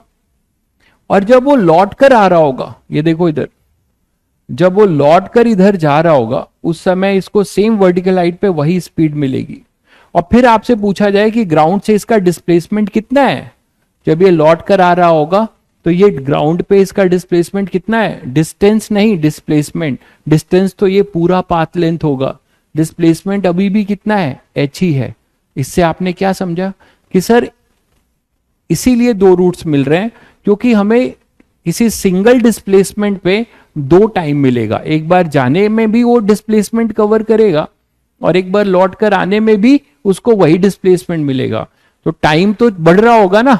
और जब वो लौट कर आ रहा होगा, ये देखो इधर, जब वो लौट कर इधर जा रहा होगा उस समय इसको सेम वर्टिकल हाइट पे वही स्पीड मिलेगी। और फिर आपसे पूछा जाए कि ग्राउंड से इसका डिस्प्लेसमेंट कितना है, जब ये लौट कर आ रहा होगा तो ये ग्राउंड पे इसका डिस्प्लेसमेंट कितना है, डिस्टेंस नहीं डिस्प्लेसमेंट, डिस्टेंस तो ये पूरा पाथ लेंथ होगा, डिस्प्लेसमेंट अभी भी कितना है, एच ही है। इससे आपने क्या समझा कि सर इसीलिए दो रूट्स मिल रहे हैं क्योंकि हमें किसी सिंगल डिस्प्लेसमेंट पे दो टाइम मिलेगा, एक बार जाने में भी वो डिस्प्लेसमेंट कवर करेगा और एक बार लौट कर आने में भी उसको वही डिस्प्लेसमेंट मिलेगा। तो टाइम तो बढ़ रहा होगा ना,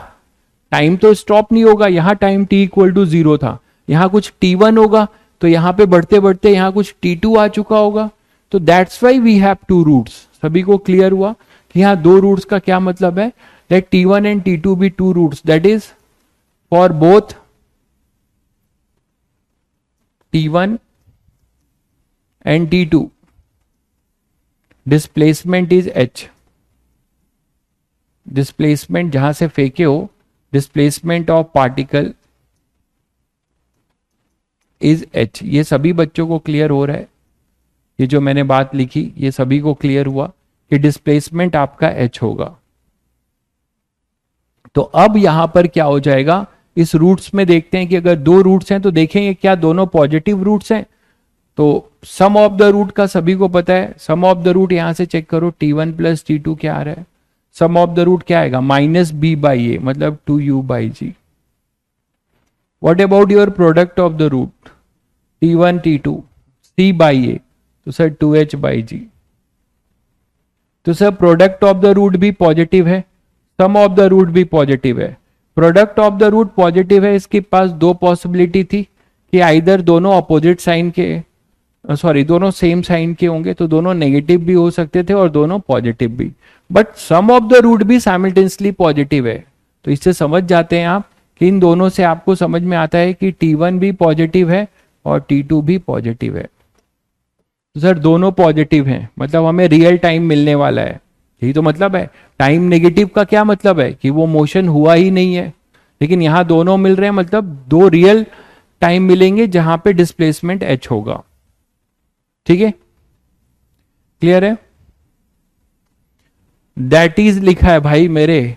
टाइम तो स्टॉप नहीं होगा, यहां टाइम t इक्वल टू 0 था, यहां कुछ t1 होगा, तो यहां पे बढ़ते बढ़ते यहां कुछ t2 आ चुका होगा। तो that's why we have two roots. सभी को क्लियर हुआ कि यहां दो रूट्स का क्या मतलब है, let t1 and t2 be two roots, that is for both t1 and t2 displacement is h, displacement जहां से फेंके हो, displacement of particle is h। ये सभी बच्चों को क्लियर हो रहा है, ये जो मैंने बात लिखी ये सभी को क्लियर हुआ कि डिस्प्लेसमेंट आपका h होगा। तो अब यहां पर क्या हो जाएगा, इस रूट्स में देखते हैं कि अगर दो रूट्स हैं तो देखेंगे क्या दोनों पॉजिटिव रूट्स हैं, तो सम ऑफ द रूट का सभी को पता है, सम ऑफ द रूट यहां से चेक करो, t1 प्लस t2 क्या आ रहा है, सम ऑफ द रूट क्या आएगा, माइनस बी बाई ए, मतलब 2u by g. What about your product of the root t1 t2 c by a, तो सर 2h बाई जी। तो sir product of the root भी पॉजिटिव है, सम ऑफ द रूट भी पॉजिटिव है, product of the root positive है, इसके पास दो पॉसिबिलिटी थी कि आइदर दोनों अपोजिट साइन के, सॉरी दोनों सेम साइन के होंगे, तो दोनों नेगेटिव भी हो सकते थे और दोनों पॉजिटिव भी, but sum of the root भी साइमल्टेनियसली पॉजिटिव है। तो इससे समझ जाते हैं आप कि इन दोनों से आपको समझ में आता है कि t1 भी पॉजिटिव है और t2 भी पॉजिटिव है। तो सर दोनों पॉजिटिव हैं, मतलब हमें रियल टाइम मिलने वाला है, यही तो मतलब है। टाइम नेगेटिव का क्या मतलब है कि वो मोशन हुआ ही नहीं है, लेकिन यहां दोनों मिल रहे हैं, मतलब दो रियल टाइम मिलेंगे जहां पे डिस्प्लेसमेंट h होगा। ठीक है, क्लियर है। दैट इज लिखा है भाई मेरे,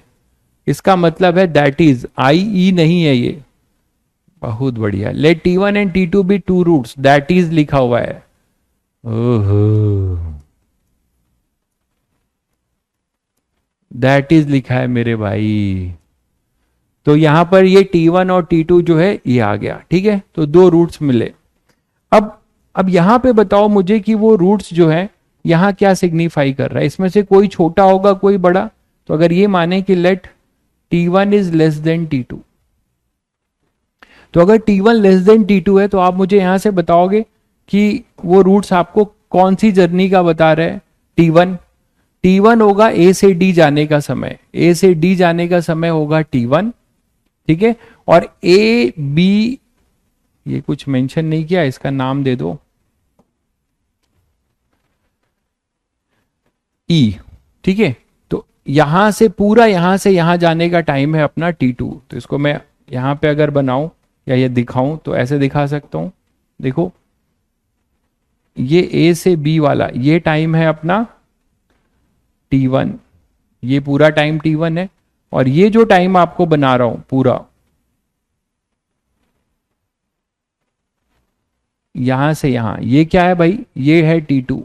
इसका मतलब है दैट इज, आई ई नहीं है ये, बहुत बढ़िया। Let t1 and t2 be two roots, that is लिखा हुआ है। ओहो, दैट इज लिखा है मेरे भाई। तो यहां पर ये t1 और t2 जो है ये आ गया, ठीक है। तो दो रूट्स मिले। अब यहां पे बताओ मुझे कि वो रूट्स जो है यहां क्या सिग्निफाई कर रहा है, इसमें से कोई छोटा होगा कोई बड़ा। तो अगर ये माने कि let t1 is less than t2, तो अगर t1 लेस देन t2 है तो आप मुझे यहां से बताओगे कि वो रूट्स आपको कौन सी जर्नी का बता रहे हैं। t1 होगा a से d जाने का समय, a से d जाने का समय होगा t1, ठीक है। और a b, ये कुछ मेंशन नहीं किया, इसका नाम दे दो e, ठीक है। तो यहां से पूरा यहां से यहां जाने का टाइम है अपना t2। तो इसको मैं यहां पे अगर बनाऊं या ये दिखाऊं तो ऐसे दिखा सकता हूं, देखो ये a से b वाला ये टाइम है अपना t1, ये पूरा टाइम t1 है। और ये जो टाइम आपको बना रहा हूं पूरा, यहां से यहां, ये क्या है भाई, ये है t2,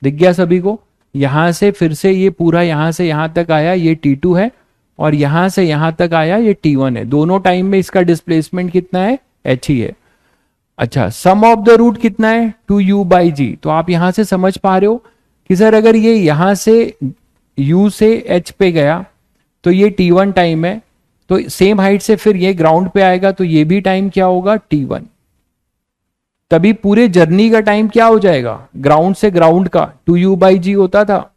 दिख गया सभी को। यहां से फिर से ये पूरा यहां से यहां तक आया, ये t2 है, और यहां से यहां तक आया ये t1 है। दोनों टाइम में इसका डिस्प्लेसमेंट कितना है, h ही है। अच्छा, सम ऑफ द रूट कितना है 2u/g। तो आप यहां से समझ पा रहे हो कि सर अगर ये यहां से u से h पे गया तो ये t1 टाइम है, तो सेम हाइट से फिर ये ग्राउंड पे आएगा तो ये भी टाइम क्या होगा t1। तभी पूरे जर्नी का टाइम क्या हो जाएगा, ग्राउंड से ग्राउंड का 2u/g होता था।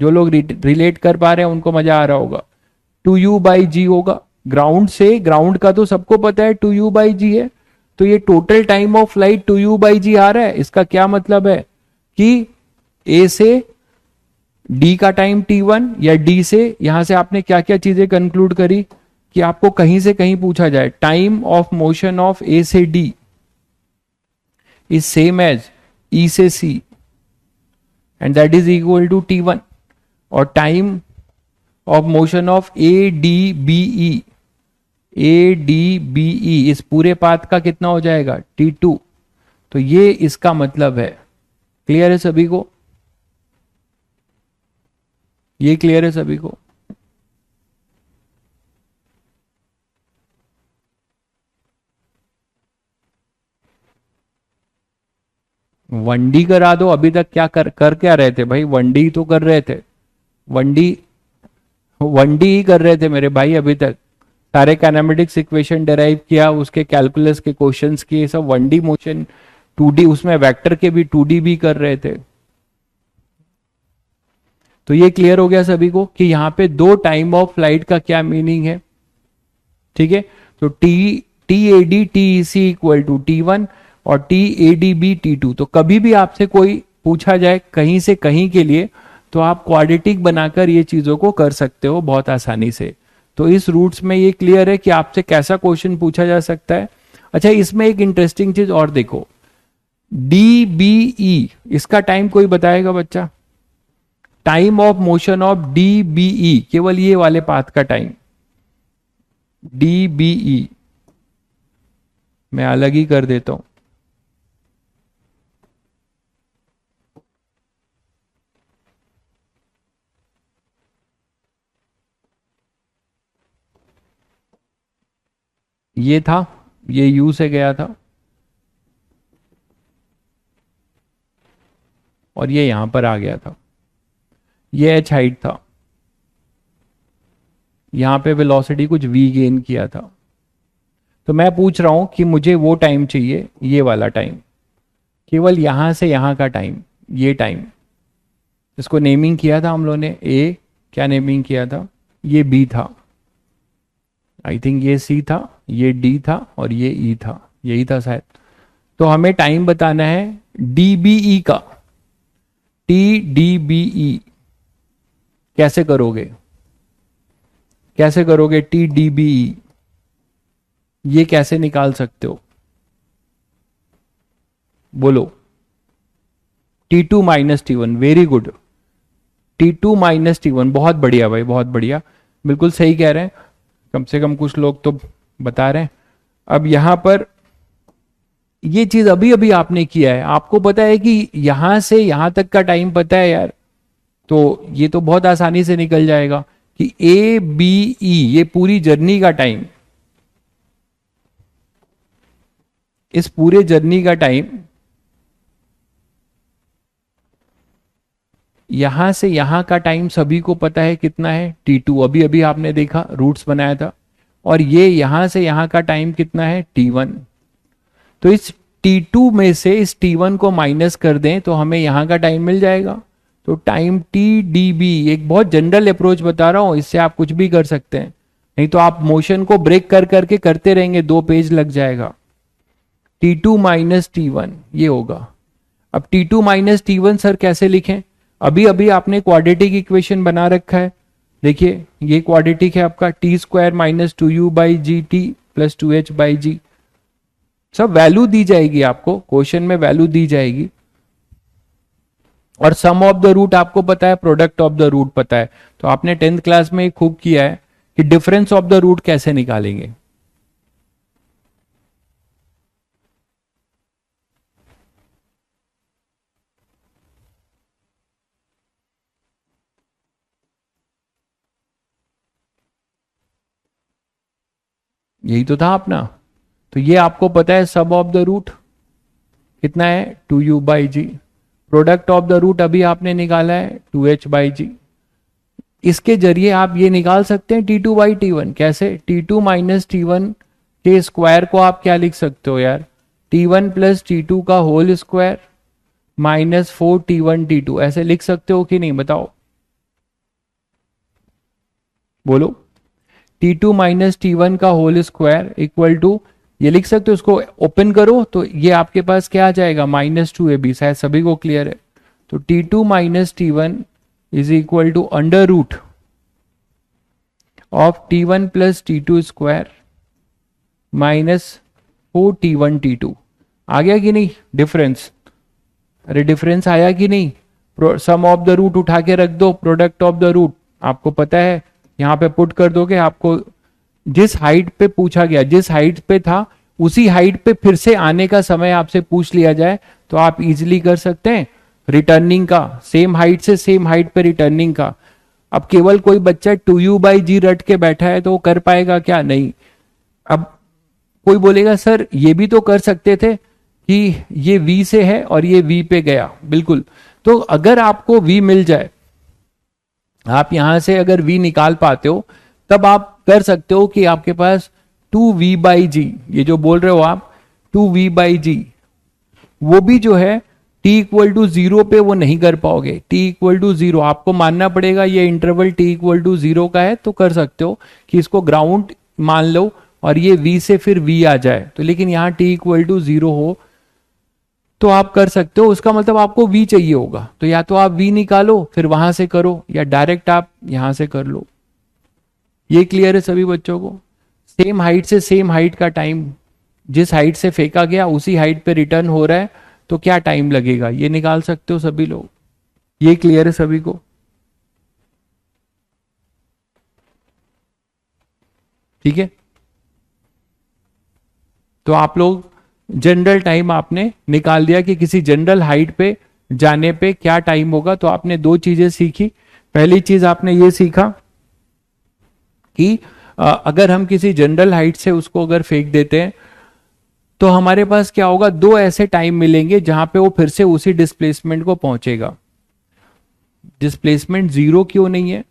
जो लोग रिलेट कर पा रहे हैं उनको मजा आ रहा होगा। 2u/g होगा, ग्राउंड से ग्राउंड का तो सबको पता है 2u/g है। तो ये total time of flight 2u/g आ रहा है। इसका क्या मतलब है कि ए से डी का टाइम t1, या डी से यहां से आपने क्या क्या चीजें कंक्लूड करी कि आपको कहीं से कहीं पूछा जाए time of motion of a से d is same as e से c and that is equal to t1। और time of motion of a d B e इस पूरे पाथ का कितना हो जाएगा t2। तो ये इसका मतलब है। क्लियर है सभी को? ये क्लियर है सभी को? वनडी करा दो। अभी तक क्या कर क्या रहे थे भाई? वनडी तो कर रहे थे। वनडी वनडी ही कर रहे थे मेरे भाई अभी तक। सारे काइनेमेटिक्स इक्वेशन डेराइव किया, उसके कैलकुलस के क्वेश्चंस किए, सब 1D मोशन 2D, उसमें वेक्टर के भी 2D भी कर रहे थे। तो ये क्लियर हो गया सभी को कि यहां पे दो टाइम ऑफ फ्लाइट का क्या मीनिंग है। ठीक है, तो t a d t c equal to t1 और T a d B t2। तो कभी भी आपसे कोई पूछा जाए कहीं से कहीं के लिए तो आप क्वाड्रेटिक बनाकर ये चीजों को कर सकते हो बहुत आसानी से। तो इस रूट्स में ये क्लियर है कि आपसे कैसा क्वेश्चन पूछा जा सकता है। अच्छा, इसमें एक इंटरेस्टिंग चीज और देखो, डी बी ई इसका टाइम कोई बताएगा बच्चा? Time of motion of D B E, केवल ये वाले पाथ का टाइम डी बी ई मैं अलग ही कर देता हूं। ये था, ये यू से गया था और ये यहां पर आ गया था। ये एच हाइट था, यहां पे वेलोसिटी कुछ वी गेन किया था। तो मैं पूछ रहा हूं कि मुझे वो टाइम चाहिए, ये वाला टाइम, केवल यहां से यहां का टाइम, ये टाइम। इसको नेमिंग किया था हम लोगों ने। ए क्या नेमिंग किया था? ये बी था, आई थिंक ये सी था, ये डी था और ये ई था, यही था शायद। तो हमें टाइम बताना है डीबीई का। टी डी बी ई कैसे करोगे? कैसे करोगे टी डी बी ई? ये कैसे निकाल सकते हो? बोलो। T2 - T1, very good. T2 - T1, बहुत बढ़िया भाई, बहुत बढ़िया, बिल्कुल सही कह रहे हैं। कम से कम कुछ लोग तो बता रहे हैं। अब यहां पर ये चीज अभी अभी आपने किया है, आपको पता है कि यहां से यहां तक का टाइम पता है यार, तो ये तो बहुत आसानी से निकल जाएगा कि ए बी ई ये पूरी जर्नी का टाइम, इस पूरे जर्नी का टाइम यहां से यहां का टाइम सभी को पता है कितना है t2। अभी अभी आपने देखा, रूट्स बनाया था। और ये यहां से यहां का टाइम कितना है t1। तो इस t2 में से इस t1 को माइनस कर दें तो हमें यहां का टाइम मिल जाएगा। तो टाइम टी डी बी, एक बहुत जनरल अप्रोच बता रहा हूं, इससे आप कुछ भी कर सकते हैं। नहीं तो आप मोशन को ब्रेक कर करके करते रहेंगे, 2 पेज लग जाएगा। T2 - T1 ये होगा। अब T2 - T1 सर कैसे लिखें? अभी अभी आपने क्वाड्रेटिक इक्वेशन बना रखा है। देखिए ये क्वाड्रेटिक है आपका, t² - 2u/gt + 2h/g। सब वैल्यू दी जाएगी आपको, क्वेश्चन में वैल्यू दी जाएगी। और सम ऑफ द रूट आपको पता है, प्रोडक्ट ऑफ द रूट पता है। तो आपने 10th क्लास में खूब किया है कि डिफरेंस ऑफ द रूट कैसे निकालेंगे। यही तो था अपना। तो ये आपको पता है सब ऑफ द रूट, कितना है 2u/g। Product of the root अभी आपने निकाला है 2h/g। इसके जरिए आप ये निकाल सकते हैं T2/T1। कैसे? T2 माइनस T1 के स्क्वायर को आप क्या लिख सकते हो यार, T1 प्लस T2 का होल स्क्वायर माइनस 4T1/T2, ऐसे लिख सकते हो कि नहीं बताओ, बोलो। T2 माइनस T1 का होल स्क्वायर इक्वल टू, ये लिख सकते हो, उसको ओपन करो तो ये आपके पास क्या आ जाएगा -2ab। शायद सभी को क्लियर है। तो T2 minus T1 is equal to under root of T1 plus T2 square minus 4T1/T2। आ गया कि नहीं डिफरेंस? अरे डिफरेंस आया कि नहीं? सम ऑफ द रूट उठा के रख दो, प्रोडक्ट ऑफ द रूट आपको पता है, यहां पे पुट कर दोगे, आपको जिस हाइट पे पूछा गया, जिस हाइट पे था उसी हाइट पे फिर से आने का समय आपसे पूछ लिया जाए तो आप इजीली कर सकते हैं रिटर्निंग का, सेम हाइट से सेम हाइट पे रिटर्निंग का। अब केवल कोई बच्चा 2u/g रट के बैठा है तो वो कर पाएगा क्या? नहीं। अब कोई बोलेगा सर ये भी तो कर सकते थे कि ये v से है और ये v पे गया, बिल्कुल। तो अगर आपको v मिल जाए, आप यहां से अगर v निकाल पाते हो, तब आप कर सकते हो कि आपके पास 2v/g, ये जो बोल रहे हो आप 2v/g, वो भी जो है t इक्वल टू 0 पे वो नहीं कर पाओगे। t इक्वल टू 0 आपको मानना पड़ेगा, ये इंटरवल t इक्वल टू 0 का है, तो कर सकते हो कि इसको ग्राउंड मान लो और ये v से फिर v आ जाए, तो लेकिन यहां t इक्वल टू 0 हो तो आप कर सकते हो। उसका मतलब आपको v चाहिए होगा, तो या तो आप v निकालो फिर वहां से करो, या डायरेक्ट आप यहां से कर लो। ये क्लियर है सभी बच्चों को? सेम हाइट से सेम हाइट का टाइम, जिस हाइट से फेंका गया उसी हाइट पे रिटर्न हो रहा है, तो क्या टाइम लगेगा ये निकाल सकते हो सभी लोग। ये क्लियर है सभी को? ठीक है, तो आप लोग जनरल टाइम आपने निकाल दिया कि किसी जनरल हाइट पे जाने पे क्या टाइम होगा। तो आपने दो चीजें सीखी। पहली चीज आपने ये सीखा कि अगर हम किसी जनरल हाइट से उसको अगर फेंक देते हैं तो हमारे पास क्या होगा, दो ऐसे टाइम मिलेंगे जहां पे वो फिर से उसी डिस्प्लेसमेंट को पहुंचेगा। डिस्प्लेसमेंट जीरो क्यों नहीं है?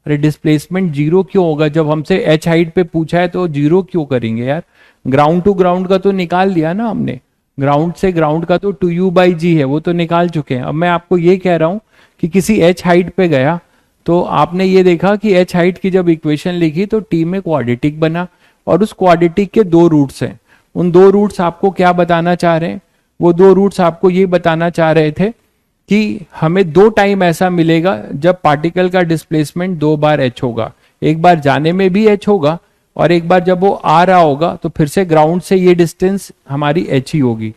अरे डिस्प्लेसमेंट जीरो क्यों होगा? जब हमसे एच हाइट पे पूछा है तो जीरो क्यों करेंगे यार? ग्राउंड टू ग्राउंड का तो निकाल लिया ना हमने, ग्राउंड से ग्राउंड का तो 2u/g है, वो तो निकाल चुके हैं। अब मैं आपको ये कह रहा हूं कि किसी एच हाइट पे गया तो आपने ये देखा कि एच हाइट की जब इक्वेशन लिखी तो टी में क्वाड्रेटिक बना, और उस क्वाड्रेटिक के दो रूट्स हैं। उन दो रूट्स आपको क्या बताना चाह रहे हैं? वो दो रूट्स आपको ये बताना चाह रहे थे कि हमें दो टाइम ऐसा मिलेगा जब पार्टिकल का डिस्प्लेसमेंट दो बार एच होगा, एक बार जाने में भी एच होगा और एक बार जब वो आ रहा होगा तो फिर से ग्राउंड से ये डिस्टेंस हमारी एच ही होगी।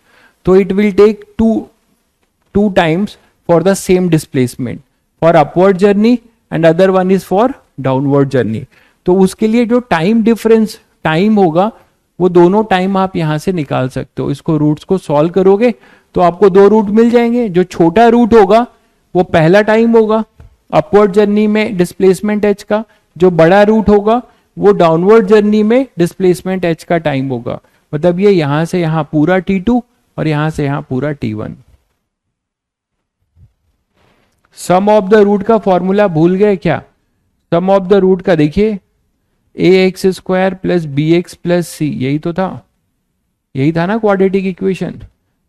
तो it will take two times for the same displacement, for upward journey and other one is for downward journey. तो उसके लिए जो टाइम डिफरेंस टाइम होगा वो दोनों टाइम आप यहां से निकाल सकते हो। इसको रूट्स को सॉल्व करोगे तो आपको दो रूट मिल जाएंगे। जो छोटा रूट होगा वो पहला टाइम होगा अपवर्ड जर्नी में डिस्प्लेसमेंट एच का, जो बड़ा रूट होगा वो डाउनवर्ड जर्नी में डिस्प्लेसमेंट एच का टाइम होगा। मतलब ये यहां से यहां पूरा T2 और यहां से यहां पूरा T1। Sum of the root का फॉर्मूला भूल गए क्या? सम ऑफ द रूट का देखिए, ax² plus bx plus c, यही तो था, यही था ना क्वाड्रेटिक इक्वेशन।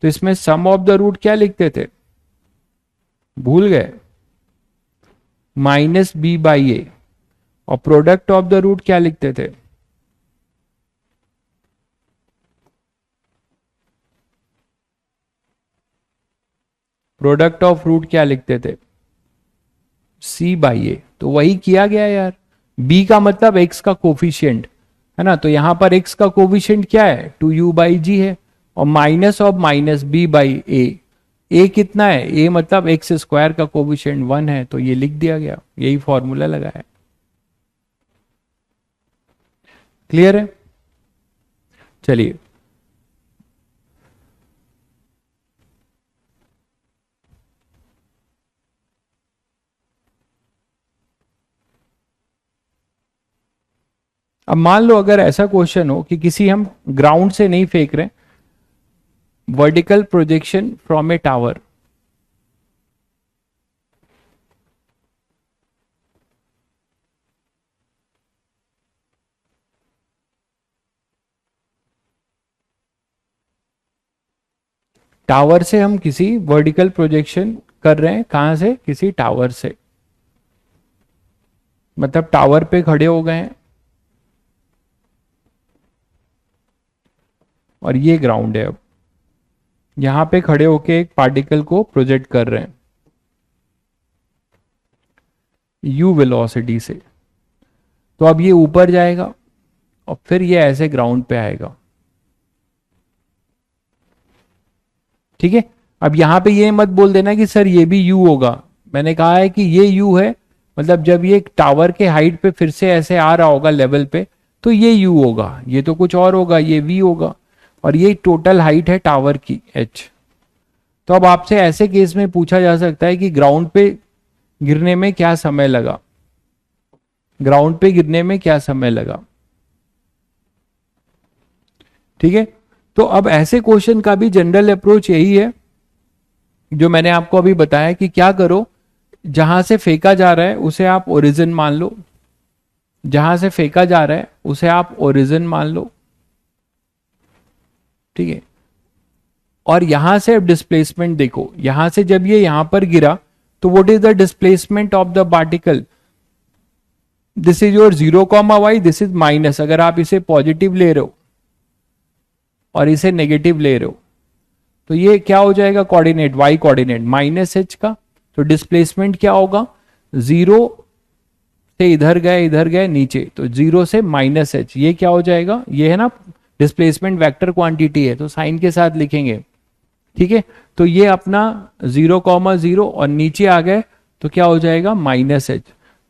तो इसमें सम ऑफ द रूट क्या लिखते थे? भूल गए? -b/a। और प्रोडक्ट ऑफ द रूट क्या लिखते थे? प्रोडक्ट ऑफ रूट क्या लिखते थे? c/a। तो वही किया गया यार। b का मतलब x का कोफिशिएंट है ना, तो यहां पर x का कोफिशिएंट क्या है? 2u/g है, और minus of minus b/a। a कितना है? a मतलब x² का कोफिशिएंट 1 है, तो ये लिख दिया गया, यही फॉर्मूला लगा है। क्लियर है? चलिए अब मान लो अगर ऐसा क्वेश्चन हो कि किसी हम ग्राउंड से नहीं फेंक रहे, vertical projection from A tower. Tower से हम किसी वर्टिकल प्रोजेक्शन कर रहे हैं, कहां से, किसी टावर से, मतलब टावर पे खड़े हो गए हैं और ये ग्राउंड है। अब यहां पे खड़े होके एक पार्टिकल को प्रोजेक्ट कर रहे हैं u वेलोसिटी से। तो अब ये ऊपर जाएगा और फिर ये ऐसे ग्राउंड पे आएगा। ठीक है, अब यहां पे ये मत बोल देना कि सर ये भी u होगा। मैंने कहा है कि ये u है, मतलब जब ये टावर के हाइट पे फिर से ऐसे आ रहा होगा लेवल पे, तो ये u होगा, ये तो कुछ और होगा, ये v होगा, और ये टोटल हाइट है टावर की h। तो अब आपसे ऐसे केस में पूछा जा सकता है कि ग्राउंड पे गिरने में क्या समय लगा, ग्राउंड पे गिरने में क्या समय लगा। ठीक है, तो अब ऐसे क्वेश्चन का भी जनरल अप्रोच यही है जो मैंने आपको अभी बताया कि क्या करो, जहां से फेंका जा रहा है उसे आप ओरिजिन मान लो, जहां से फेंका जा रहा है उसे आप ओरिजिन मान लो। ठीक है, और यहां से अब डिस्प्लेसमेंट देखो, यहां से जब ये यहां पर गिरा तो what is the displacement of the particle, this is your 0, y, this is minus. अगर आप इसे पॉजिटिव ले रहे हो और इसे नेगेटिव ले रहे हो तो ये क्या हो जाएगा, coordinate y coordinate minus h का। तो डिस्प्लेसमेंट क्या होगा, 0 से इधर गए नीचे, तो 0 से माइनस h, ये क्या हो जाएगा, ये है ना डिस्प्लेसमेंट वेक्टर क्वांटिटी है, तो साइन के साथ लिखेंगे। ठीक है, तो ये अपना 0, 0 और नीचे आ गए तो क्या हो जाएगा, माइनस h।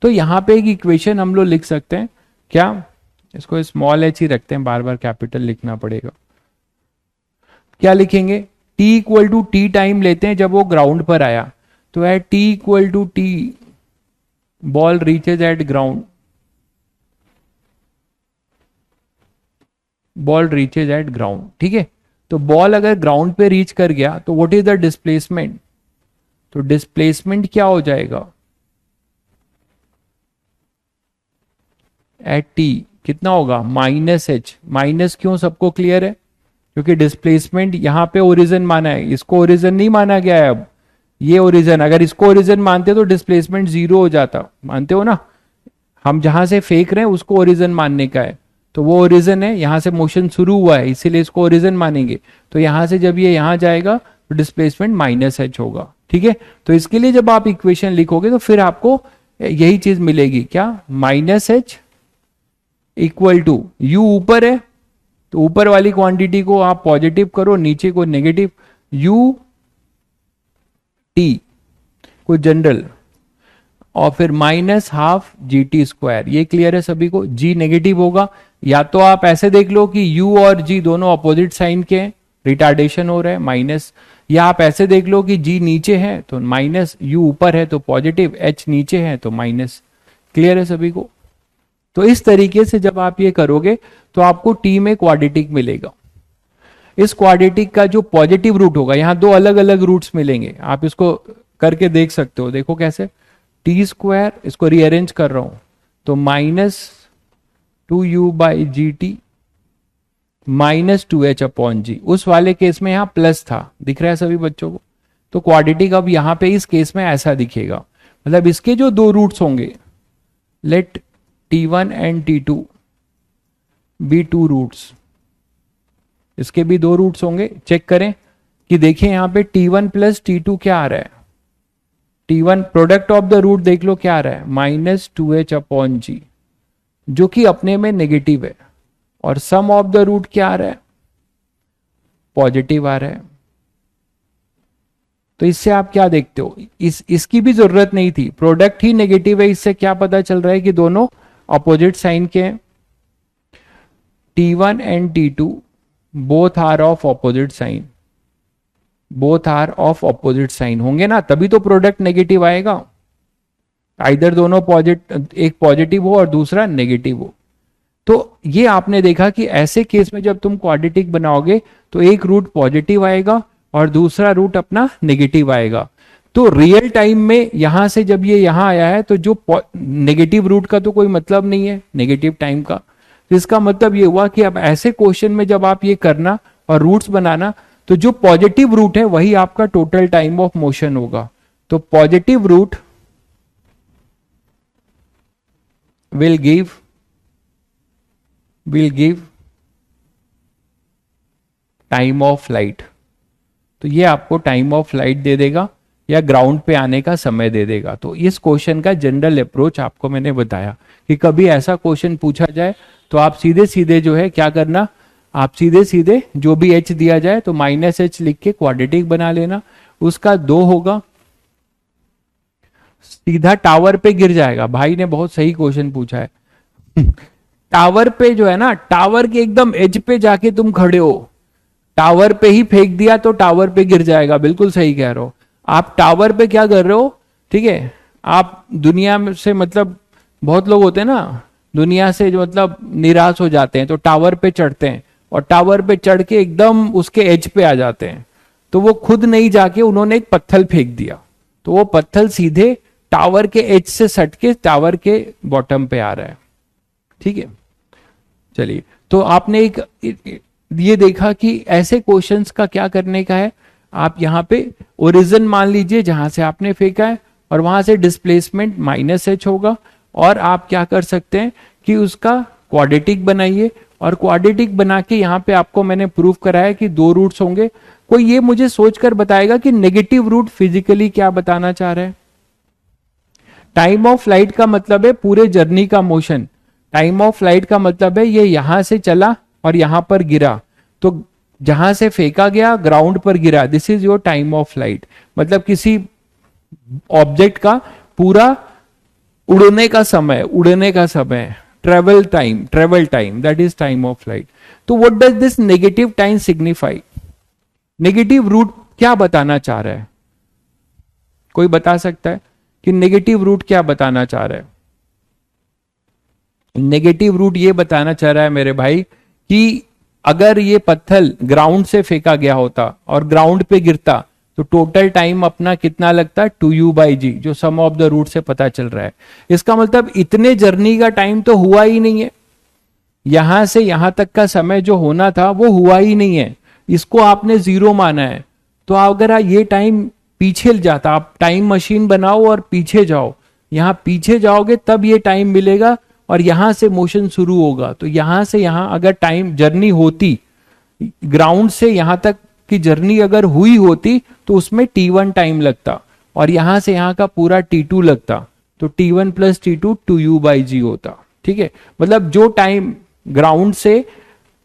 तो यहां पे एक इक्वेशन हम लोग लिख सकते हैं, क्या, इसको स्मॉल h ही रखते हैं, बार बार कैपिटल लिखना पड़ेगा। क्या लिखेंगे, t equal to t time लेते हैं जब वो ग्राउंड पर आया, तो है t equal to t ball reaches at ground, ball reaches at ground. ठीक है, तो बॉल अगर ग्राउंड पे रीच कर गया तो व्हाट इज द डिस्प्लेसमेंट, तो डिस्प्लेसमेंट क्या हो जाएगा एट टी, कितना होगा, माइनस h। माइनस क्यों, सबको क्लियर है, क्योंकि डिस्प्लेसमेंट यहां पे ओरिजिन माना है, इसको ओरिजिन नहीं माना गया है। अब ये ओरिजिन, अगर इसको ओरिजिन मानते तो डिस्प्लेसमेंट 0 हो जाता, मानते हो ना, हम जहां से फेंक रहे हैं उसको ओरिजिन मानने का है, तो वो ओरिजिन है, यहां से मोशन शुरू हुआ है इसीलिए इसको ओरिजिन मानेंगे। तो यहां से जब ये यहां जाएगा तो डिस्प्लेसमेंट माइनस h होगा। ठीक है, तो इसके लिए जब आप इक्वेशन लिखोगे तो फिर आपको यही चीज मिलेगी, क्या, minus h equal to u ऊपर है तो ऊपर वाली क्वांटिटी को आप पॉजिटिव करो, नीचे को नेगेटिव, u t को जनरल, और फिर minus half g t square. ये क्लियर है सभी को, g नेगेटिव होगा, या तो आप ऐसे देख लो कि u और g दोनों अपोजिट साइन के हैं, रिटार्डेशन हो रहा है माइनस, या आप ऐसे देख लो कि g नीचे है तो माइनस, u ऊपर है तो पॉजिटिव, h नीचे है तो माइनस। क्लियर है सभी को, तो इस तरीके से जब आप ये करोगे तो आपको टी में क्वाड्रेटिक मिलेगा। इस क्वाड्रेटिक का जो पॉजिटिव रूट होगा, यहां दो अलग अलग रूट्स मिलेंगे, आप इसको करके देख सकते हो, देखो कैसे, टी स्क्वायर, इसको रीअरेंज कर रहा हूं तो -2u/gt -2h/g, उस वाले केस में यहां प्लस था, दिख रहा है सभी बच्चों को। तो क्वाड्रेटिक अब यहां पे इस केस में ऐसा दिखेगा, मतलब इसके जो दो रूट्स होंगे, let T1 and T2 be two roots, इसके भी दो रूट्स होंगे। चेक करें कि देखें यहां पे T1 प्लस T2 क्या आ रहा है, T1 product of the root देख लो क्या आ रहा है, -2h/g, जो कि अपने में नेगेटिव है, और सम ऑफ द रूट क्या आ रहा है, पॉजिटिव आ रहा है। तो इससे आप क्या देखते हो, इसकी भी जरूरत नहीं थी, प्रोडक्ट ही नेगेटिव है, इससे क्या पता चल रहा है कि दोनों अपोजिट साइन के हैं। T1 and T2 both are of opposite sign, both are of opposite sign होंगे ना, तभी तो प्रोडक्ट नेगेटिव आएगा, आइदर दोनों पॉजिटिव, एक पॉजिटिव हो और दूसरा नेगेटिव हो। तो ये आपने देखा कि ऐसे केस में जब तुम क्वाड्रेटिक बनाओगे तो एक रूट पॉजिटिव आएगा और दूसरा रूट अपना नेगेटिव आएगा। तो रियल टाइम में यहां से जब ये यहां आया है तो जो नेगेटिव रूट का तो कोई मतलब नहीं है नेगेटिव टाइम का। तो इसका मतलब ये हुआ कि अब ऐसे क्वेश्चन में जब आप ये करना और रूट्स बनाना तो जो पॉजिटिव रूट है वही आपका टोटल टाइम ऑफ मोशन होगा। तो positive root will give time of flight. तो ये आपको टाइम ऑफ फ्लाइट दे देगा या ग्राउंड पे आने का समय दे देगा। तो इस क्वेश्चन का जनरल अप्रोच आपको मैंने बताया कि कभी ऐसा क्वेश्चन पूछा जाए तो आप सीधे सीधे जो है क्या करना, आप सीधे सीधे जो भी h दिया जाए तो -h लिख के क्वाड्रेटिक बना लेना। उसका 2 होगा, सीधा टावर पे गिर जाएगा। भाई ने बहुत सही क्वेश्चन पूछा है टावर पे जो है ना, टावर के एकदम एज पे जाके तुम खड़े हो, टावर पे ही फेंक दिया तो टावर पे गिर जाएगा। बिल्कुल सही कह रहे हो। आप टावर पे क्या कर रहे हो, ठीक है, आप दुनिया में से मतलब बहुत लोग होते हैं ना दुनिया से जो मतलब निराश हो जाते हैं तो टावर पे चढ़ते हैं और टावर पे चढ़ के एकदम उसके एज पे आ जाते हैं। तो वो खुद नहीं जाके उन्होंने एक पत्थर फेंक दिया तो वो पत्थर सीधे टावर के एज से सट के टावर के बॉटम पे आ रहा है। ठीक है, चलिए। तो आपने एक ये देखा कि ऐसे क्वेश्चंस का क्या करने का है, आप यहाँ पे ओरिजिन मान लीजिए जहां से आपने फेंका है और वहां से डिस्प्लेसमेंट -h होगा और आप क्या कर सकते हैं कि उसका क्वाड्रेटिक बनाइए और क्वाड्रेटिक बना के यहाँ पे आपको मैंने प्रूव कराया कि 2 रूट्स होंगे। कोई ये मुझे सोचकर बताएगा कि नेगेटिव रूट फिजिकली क्या बताना चाह रहा है। टाइम ऑफ फ्लाइट का मतलब है पूरे जर्नी का मोशन। टाइम ऑफ फ्लाइट का मतलब है ये यहां से चला और यहां पर गिरा, तो जहां से फेंका गया ग्राउंड पर गिरा, this is your time of flight. मतलब किसी ऑब्जेक्ट का पूरा उड़ने का समय, travel time, that is time of flight. तो what does this negative time signify? Negative root क्या बताना चाह रहा है? कोई बता सकता है कि नेगेटिव रूट क्या बताना चाह रहा है? नेगेटिव रूट ये बताना चाह रहा है मेरे भाई कि अगर ये पत्थर ग्राउंड से फेंका गया होता और ग्राउंड पे गिरता तो टोटल टाइम अपना कितना लगता है 2u/g, जो सम ऑफ द रूट से पता चल रहा है। इसका मतलब इतने जर्नी का टाइम तो हुआ ही नहीं है, यहां से यहां तक का समय जो होना था वो हुआ ही नहीं है, इसको आपने 0 माना है। तो अगर ये टाइम पीछे जाता, आप टाइम मशीन बनाओ और पीछे जाओ, यहां पीछे जाओगे तब ये टाइम मिलेगा और यहां से मोशन शुरू होगा। तो यहां से यहां अगर टाइम जर्नी होती, ग्राउंड से यहां तक की जर्नी अगर हुई होती तो उसमें t1 टाइम लगता और यहां से यहां का पूरा t2 लगता, तो t1 + t2 2u/g होता। ठीक है, मतलब जो टाइम ग्राउंड से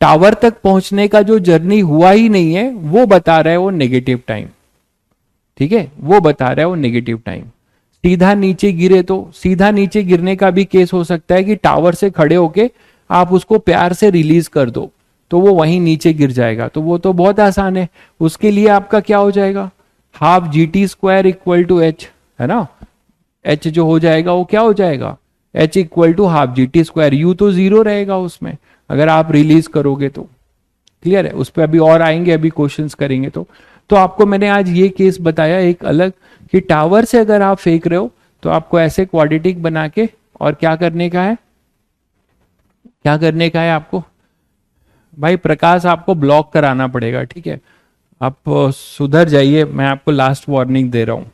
टावर तक पहुंचने का जो जर्नी हुआ ही नहीं है वो बता रहा है वो नेगेटिव टाइम। ठीक है, वो बता रहा है वो नेगेटिव टाइम। सीधा नीचे गिरे तो सीधा नीचे गिरने का भी केस हो सकता है कि टावर से खड़े होके आप उसको प्यार से रिलीज कर दो तो वो वहीं नीचे गिर जाएगा। तो वो तो बहुत आसान है, उसके लिए आपका क्या हो जाएगा, ½ GT² = h, है ना। h जो हो जाएगा वो क्या हो जाएगा, h = ½ GT²। u तो 0 रहेगा उसमें अगर आप रिलीज करोगे तो। क्लियर है, उस पर अभी और आएंगे, अभी क्वेश्चंस करेंगे। तो आपको मैंने आज ये केस बताया एक अलग कि टावर से अगर आप फेंक रहे हो तो आपको ऐसे क्वाड्रेटिक बना के और क्या करने का है, क्या करने का है आपको भाई, प्रकाश आपको ब्लॉक कराना पड़ेगा। ठीक है, आप सुधर जाइए, मैं आपको लास्ट वार्निंग दे रहा हूं।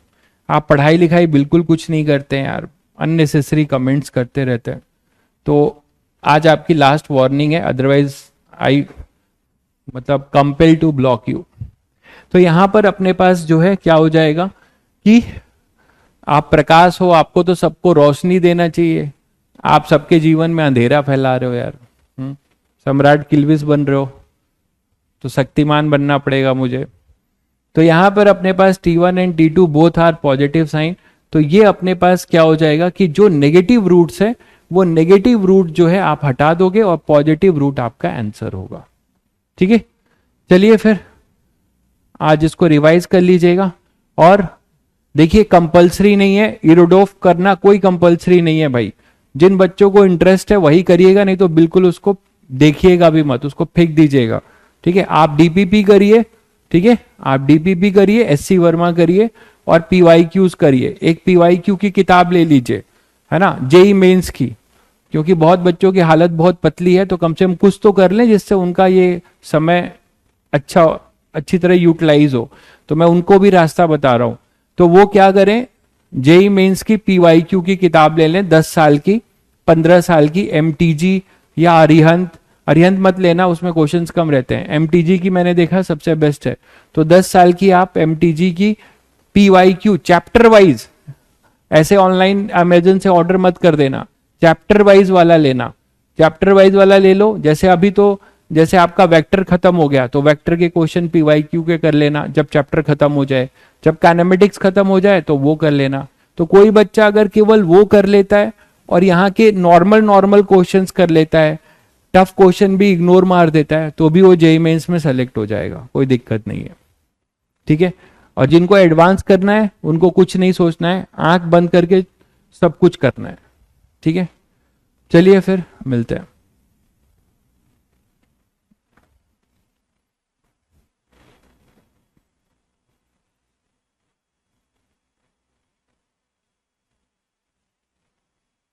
आप पढ़ाई लिखाई बिल्कुल कुछ नहीं करते हैं यार, अननेसेसरी कमेंट्स करते रहते हैं। तो आज आपकी लास्ट वार्निंग है, अदरवाइज आई मतलब कंपेल टू ब्लॉक यू। तो यहां पर अपने पास जो है क्या हो जाएगा कि आप प्रकाश हो, आपको तो सबको रोशनी देना चाहिए, आप सबके जीवन में अंधेरा फैला रहे हो यार। सम्राट किल्विस बन रहे हो तो शक्तिमान बनना पड़ेगा मुझे। तो यहां पर अपने पास t1 and t2 both are positive sign. तो ये अपने पास क्या हो जाएगा कि जो नेगेटिव रूट्स है वो नेगेटिव रूट जो है आप हटा दोगे और पॉजिटिव रूट आपका आंसर होगा। ठीक है, चलिए फिर आज इसको रिवाइज कर लीजिएगा। और देखिए कंपलसरी नहीं है, इरोडोफ करना कोई कंपलसरी नहीं है भाई। जिन बच्चों को इंटरेस्ट है वही करिएगा, नहीं तो बिल्कुल उसको देखिएगा भी मत, उसको फेंक दीजिएगा। ठीक है, आप डीपीपी करिए, ठीक है, आप डीपीपी करिए, एससी वर्मा करिए और पीवाईक्यूज करिए। एक पीवाईक्यू की किताब ले लीजिए, है ना, जेई मेंस की, क्योंकि बहुत बच्चों की हालत बहुत पतली है, तो कम से कम कुछ तो कर लें जिससे उनका ये समय अच्छी तरह यूटिलाइज हो। तो मैं उनको भी रास्ता बता रहा हूं। तो वो क्या करें, जेई मेंस की पीवाईक्यू की किताब ले लें, 10 साल की, 15 साल की, एमटीजी या अरिहंत। अरिहंत मत लेना, उसमें क्वेश्चंस कम रहते हैं। एमटीजी की मैंने देखा सबसे बेस्ट है। तो 10 साल की आप एमटीजी की पीवाईक्यू चैप्टर वाइज, ऐसे ऑनलाइन अमेजन से ऑर्डर मत कर देना, चैप्टर वाइज वाला लेना। चैप्टर वाइज वाला ले लो। जैसे अभी तो जैसे आपका वेक्टर खत्म हो गया तो वेक्टर के क्वेश्चन पीवाईक्यू के कर लेना जब चैप्टर खत्म हो जाए। जब काइनेमेटिक्स खत्म हो जाए तो वो कर लेना। तो कोई बच्चा अगर केवल वो कर लेता है और यहाँ के नॉर्मल नॉर्मल क्वेश्चंस कर लेता है, टफ क्वेश्चन भी इग्नोर मार देता है, तो भी वो जेईई मेंस में सेलेक्ट हो जाएगा, कोई दिक्कत नहीं है। ठीक है, और जिनको एडवांस करना है उनको कुछ नहीं सोचना है, आंख बंद करके सब कुछ करना है। ठीक है, चलिए फिर मिलते हैं।